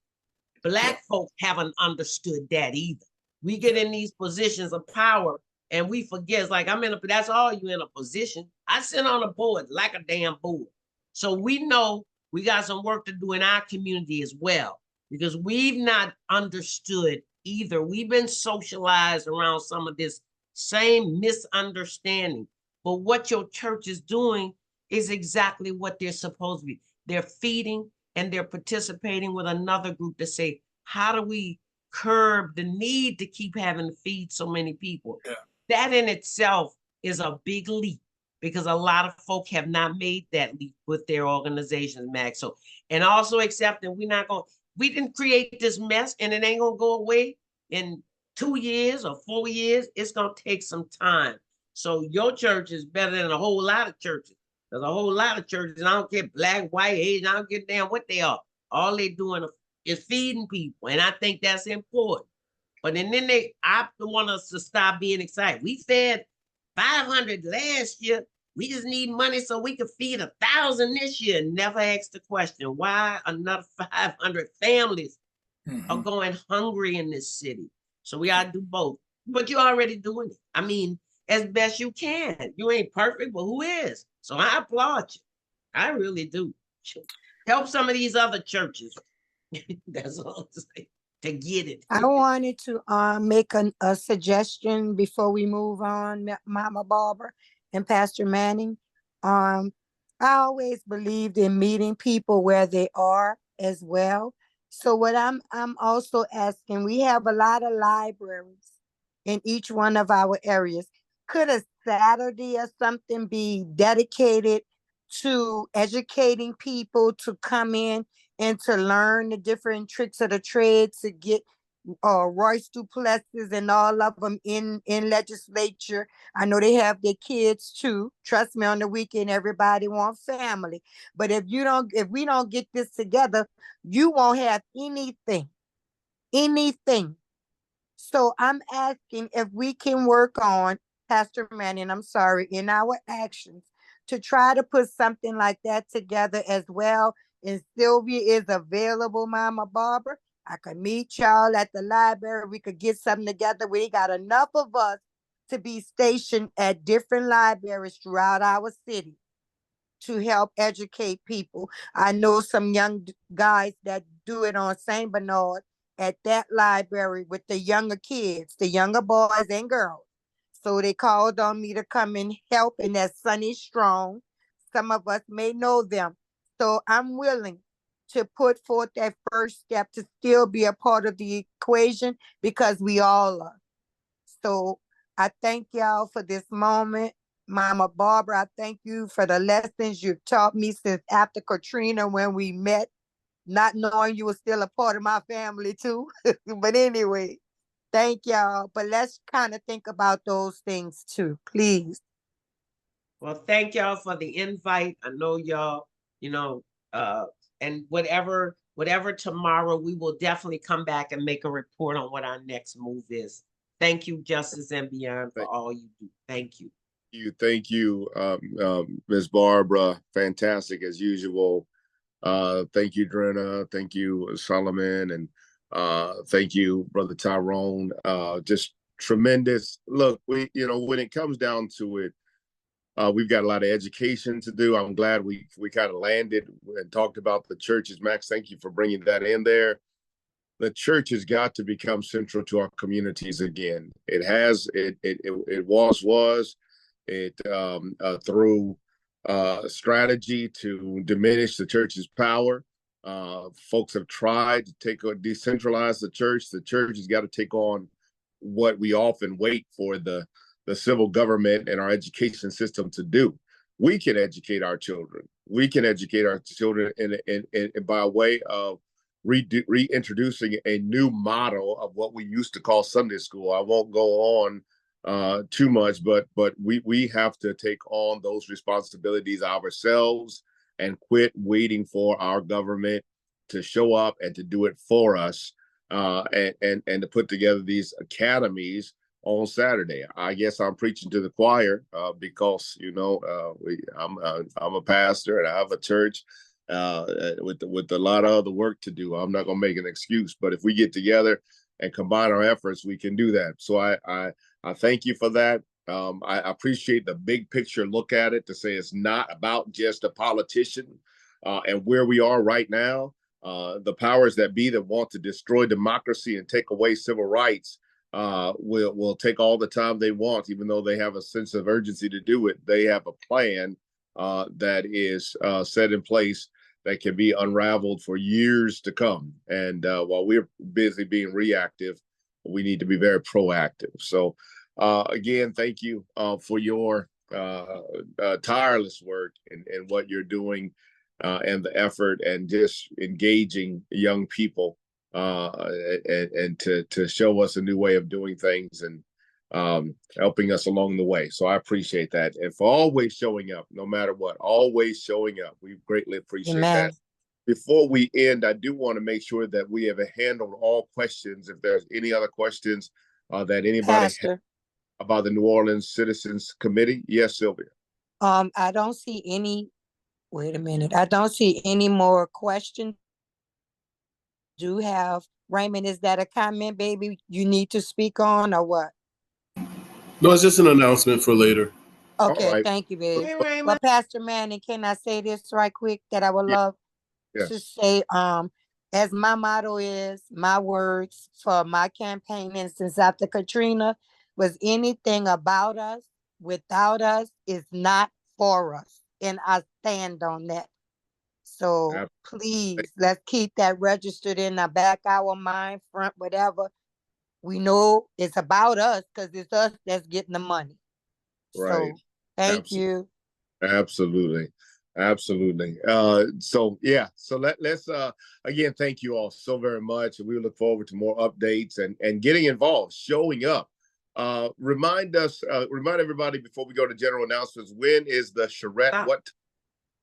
Black folk haven't understood that either. We get in these positions of power and we forget, it's like, that's all you in a position. I sit on a board like a damn board. So we know we got some work to do in our community as well, because we've not understood either. We've been socialized around some of this same misunderstanding. But what your church is doing is exactly what they're supposed to be. They're feeding, and they're participating with another group to say, how do we curb the need to keep having to feed so many people? Yeah. That in itself is a big leap, because a lot of folk have not made that leap with their organizations, Max. So, and also accepting we didn't create this mess and it ain't gonna go away in 2 years or 4 years. It's gonna take some time. So your church is better than a whole lot of churches. There's a whole lot of churches, and I don't care Black, white, Asian, I don't give a damn what they are. All they doing is feeding people, and I think that's important. But then I want us to stop being excited. We fed 500 last year. We just need money so we could feed 1,000 this year. Never ask the question, why another 500 families are going hungry in this city? So we gotta do both. But you're already doing it. I mean, as best you can. You ain't perfect, but who is? So I applaud you. I really do. Help some of these other churches. That's all I'm saying, to get it. I wanted to make a suggestion before we move on, Mama Barbara and Pastor Manning. I always believed in meeting people where they are as well. So what I'm also asking, we have a lot of libraries in each one of our areas. Could a Saturday or something be dedicated to educating people to come in and to learn the different tricks of the trade, to get Royce Duplessis and all of them in legislature? I know they have their kids too. Trust me, on the weekend, everybody wants family. But if we don't get this together, you won't have anything. So I'm asking if we can work on, Pastor Manning, I'm sorry, in our actions to try to put something like that together as well. And Sylvia is available, Mama Barbara. I could meet y'all at the library. We could get something together. We got enough of us to be stationed at different libraries throughout our city to help educate people. I know some young guys that do it on St. Bernard at that library with the younger kids, the younger boys and girls. So they called on me to come and help, and that Sunny Strong. Some of us may know them. So I'm willing to put forth that first step to still be a part of the equation because we all are. So I thank y'all for this moment. Mama Barbara, I thank you for the lessons you've taught me since after Katrina when we met, not knowing you were still a part of my family too. But anyway, thank y'all. But let's kind of think about those things too, please. Well, thank y'all for the invite. I know y'all, and whatever tomorrow, we will definitely come back and make a report on what our next move is. Thank you, Justice and Beyond, for all you do. Thank you. Thank you, Ms. Barbara. Fantastic as usual. Thank you, Drena. Thank you, Solomon, and thank you, Brother Tyrone. Just tremendous. Look, when it comes down to it, we've got a lot of education to do. I'm glad we kind of landed and talked about the churches. Max, thank you for bringing that in there. The church has got to become central to our communities again. It has. It was. It through strategy to diminish the church's power. Folks have tried to decentralize the church. The church has got to take on what we often wait for the civil government and our education system to do. We can educate our children. We can educate our children in by way of reintroducing a new model of what we used to call Sunday school. I won't go on too much, but we have to take on those responsibilities ourselves and quit waiting for our government to show up and to do it for us, and to put together these academies on Saturday. I guess I'm preaching to the choir because I'm a pastor and I have a church with a lot of other work to do. I'm not going to make an excuse, but if we get together and combine our efforts, we can do that. So I thank you for that. I appreciate the big picture look at it, to say it's not about just a politician and where we are right now. The powers that be that want to destroy democracy and take away civil rights will take all the time they want, even though they have a sense of urgency to do it. They have a plan that is set in place that can be unraveled for years to come. And while we're busy being reactive, we need to be very proactive. So again, thank you for your tireless work and what you're doing and the effort and just engaging young people and to show us a new way of doing things and helping us along the way. So I appreciate that. And for always showing up, no matter what, always showing up. We greatly appreciate that. Before we end, I do want to make sure that we have handled all questions. If there's any other questions that anybody has about the New Orleans Citizens Committee. Yes, Sylvia. I don't see any, wait a minute. I don't see any more questions. Do have, Raymond, is that a comment, baby, you need to speak on or what? No, it's just an announcement for later. Okay, right. Thank you, baby. Hey, well, Pastor Manning, can I say this right quick that I would love to say, as my motto is, my words for my campaign since after Katrina was anything about us, without us, is not for us. And I stand on that. So please, let's keep that registered in the back of our mind, front, whatever. We know it's about us because it's us that's getting the money. Right. So thank you. Absolutely. So yeah, so let's again, thank you all so very much. And we look forward to more updates and getting involved, showing up. Remind everybody before we go to general announcements, when is the charrette? What?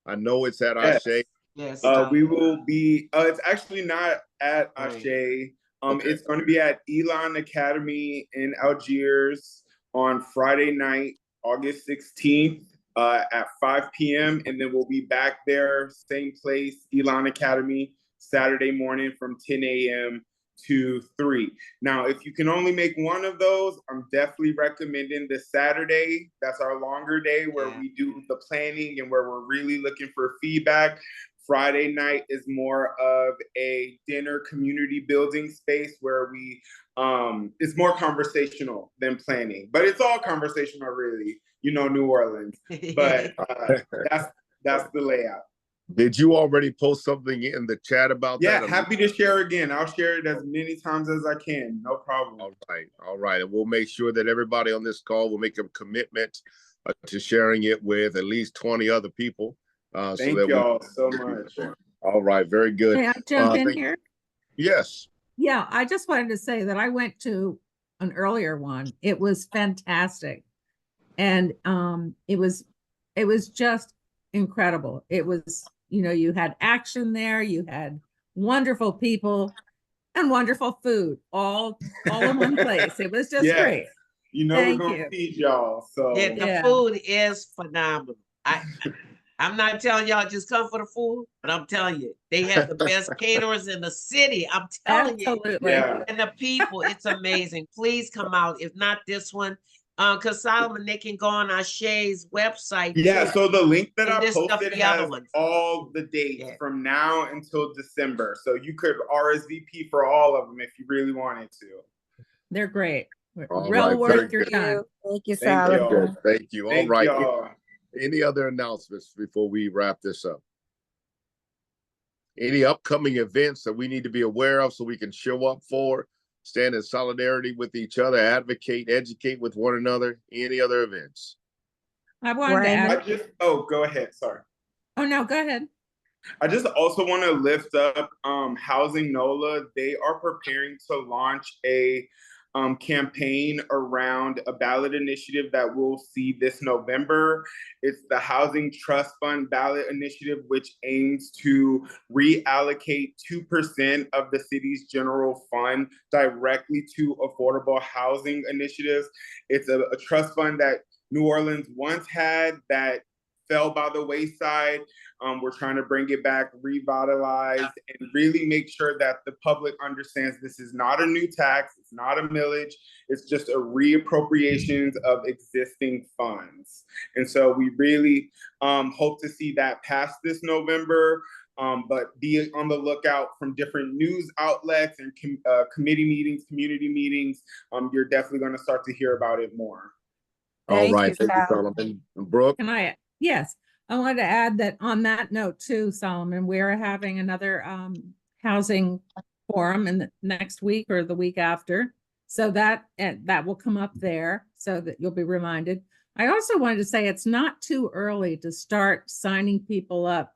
I know it's at Ashe. Yes. We will be, it's actually not at Ashe. It's going to be at Elon Academy in Algiers on Friday night, August 16th at 5 p.m. And then we'll be back there, same place, Elon Academy, Saturday morning from 10 a.m. to 3. Now, if you can only make one of those, I'm definitely recommending the Saturday. That's our longer day where we do the planning and where we're really looking for feedback. Friday night is more of a dinner community building space where we, it's more conversational than planning, but it's all conversational really, New Orleans, but that's the layout. Did you already post something in the chat about that? Yeah, happy to share again. I'll share it as many times as I can. No problem. All right. And we'll make sure that everybody on this call will make a commitment to sharing it with at least 20 other people. Thank y'all so much. All right, very good. May I jump in here? Yes. Yeah, I just wanted to say that I went to an earlier one. It was fantastic. And it was just incredible. It was, you had action there, you had wonderful people and wonderful food all in one place. It was just great. We're gonna feed y'all. So the food is phenomenal. I'm not telling y'all just come for the food, but I'm telling you, they have the best caterers in the city. I'm telling you. Yeah. And the people, it's amazing. Please come out. If not this one, because Solomon, they can go on our Shay's website. Yeah, too. so the link that And I this stuff, posted the other has ones. all the dates from now until December. So you could RSVP for all of them if you really wanted to. They're great. All Real right, worth your time. Thank you, Thank Solomon. y'all. Thank you. All Thank right. y'all. Any other announcements before we wrap this up? Any upcoming events that we need to be aware of so we can show up for, stand in solidarity with each other, advocate, educate with one another? Any other events? I wanted to add. Go ahead. Sorry. Oh, no, go ahead. I just also want to lift up Housing NOLA. They are preparing to launch a campaign around a ballot initiative that we'll see this November. It's the Housing Trust Fund ballot initiative, which aims to reallocate 2% of the city's general fund directly to affordable housing initiatives. It's a trust fund that New Orleans once had that fell by the wayside. We're trying to bring it back, revitalize, and really make sure that the public understands this is not a new tax, it's not a millage, it's just a reappropriation of existing funds. And so we really hope to see that pass this November, but be on the lookout from different news outlets and committee meetings, community meetings. You're definitely going to start to hear about it more. All right. Thank you, Solomon. Brooke? Yes. I wanted to add that on that note too, Solomon, we're having another housing forum in the next week or the week after. So that will come up there so that you'll be reminded. I also wanted to say it's not too early to start signing people up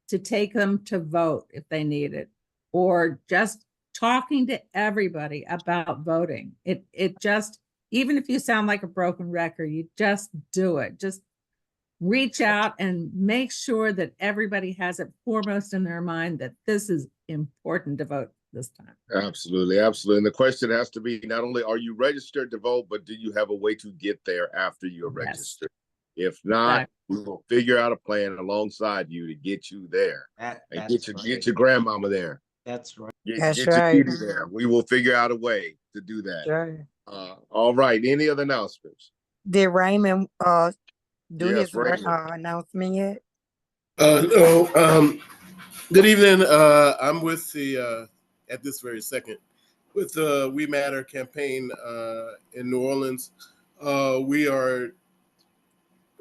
to take them to vote if they need it, or just talking to everybody about voting. It just, even if you sound like a broken record, you just do it. Just reach out and make sure that everybody has it foremost in their mind that this is important to vote this time. Absolutely, absolutely. And the question has to be, not only are you registered to vote, but do you have a way to get there after you're registered? If not, we will figure out a plan alongside you to get you there. And get your grandmama there. That's right. Get your kitty there. We will figure out a way to do that. Sure. All right. Any other announcements? Did Raymond do Yes, his announcement yet? No. Good evening. I'm with the at this very second with the We Matter campaign in New Orleans.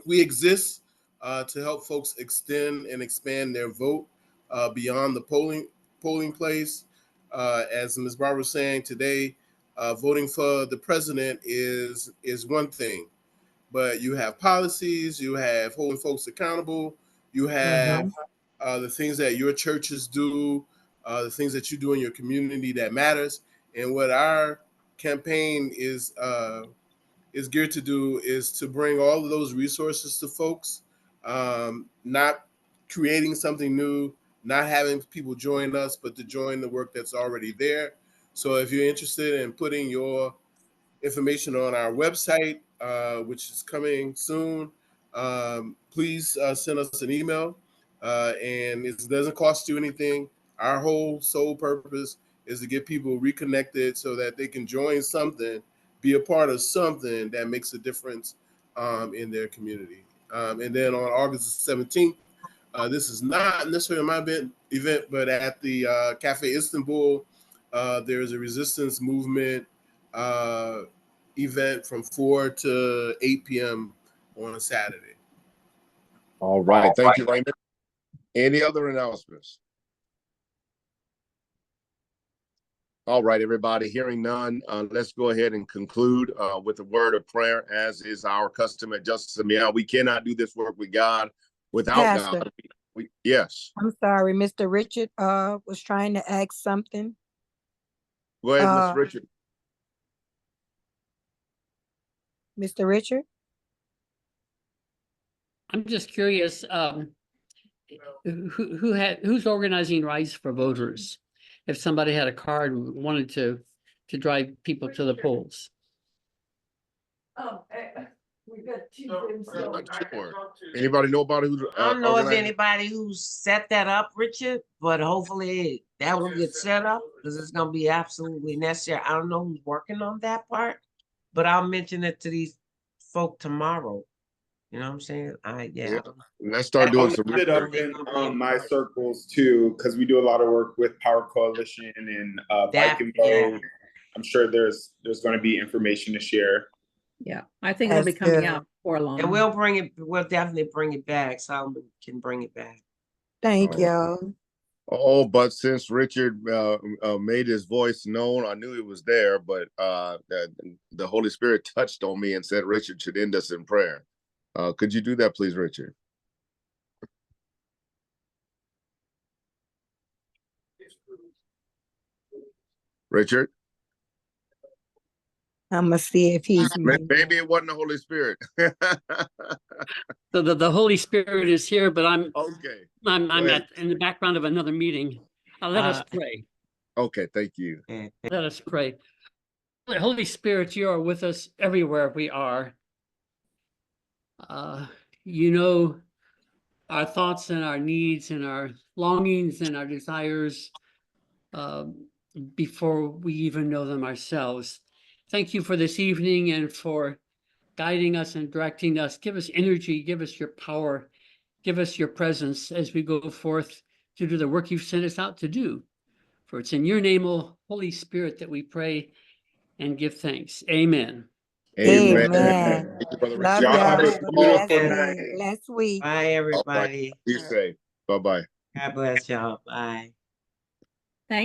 We exist to help folks extend and expand their vote beyond the polling place. As Ms. Barbara was saying today, voting for the president is one thing, but you have policies, you have holding folks accountable, you have the things that your churches do, the things that you do in your community that matters. And what our campaign is geared to do is to bring all of those resources to folks, not creating something new, not having people join us, but to join the work that's already there. So if you're interested in putting your information on our website, which is coming soon, please send us an email. And it doesn't cost you anything. Our whole sole purpose is to get people reconnected so that they can join something, be a part of something that makes a difference in their community. And then on August 17th, this is not necessarily my event, but at the Cafe Istanbul, there is a resistance movement event from 4 to 8 p.m. on a Saturday. All right. Thank you, Raymond. Any other announcements? All right, everybody, hearing none, let's go ahead and conclude with a word of prayer, as is our custom at Justice and Meow. We cannot do this work with God without Pastor, God. Yes, I'm sorry, Mr. Richard was trying to ask something. go ahead, Mr. Richard. Mr. Richard? I'm just curious, who's organizing rides for voters? If somebody had a card and wanted to drive people to the polls. We got two I'm not sure. Anybody know about who's I don't know of organizing? anybody who's set that up, Richard, but hopefully that will get set up because it's gonna be absolutely necessary. I don't know who's working on that part, but I'll mention it to these folk tomorrow. You know what I'm saying? Yeah. Let's start doing some I'll it up research. in my circles too, because we do a lot of work with Power Coalition and Bike and Vote. I'm sure there's going to be information to share. Yeah, I think it'll be That's coming good. out before long. And we'll definitely bring it back. Solomon can bring it back. Thank Oh. you. Oh, but since Richard made his voice known, I knew he was there, but the Holy Spirit touched on me and said Richard should end us in prayer. Could you do that, please, Richard? Richard? I'm gonna see if he's Maybe it wasn't the Holy Spirit. So the Holy Spirit is here, but I'm Okay. I'm Go ahead. in the background of another meeting. Let us pray. Okay, thank you. Let us pray. Holy Spirit, you are with us everywhere we are. You know our thoughts and our needs and our longings and our desires before we even know them ourselves. Thank you for this evening and for guiding us and directing us. Give us energy, give us your power, give us your presence as we go forth to do the work you've sent us out to do. For it's in your name, O Holy Spirit, that we pray and give thanks. Amen. Amen. Thank you, Brother Love Richard. Y'all have y'all. a Have a beautiful blessed night. day, blessed week. Bye, All right. everybody. Be safe. Bye-bye. God bless y'all. Bye.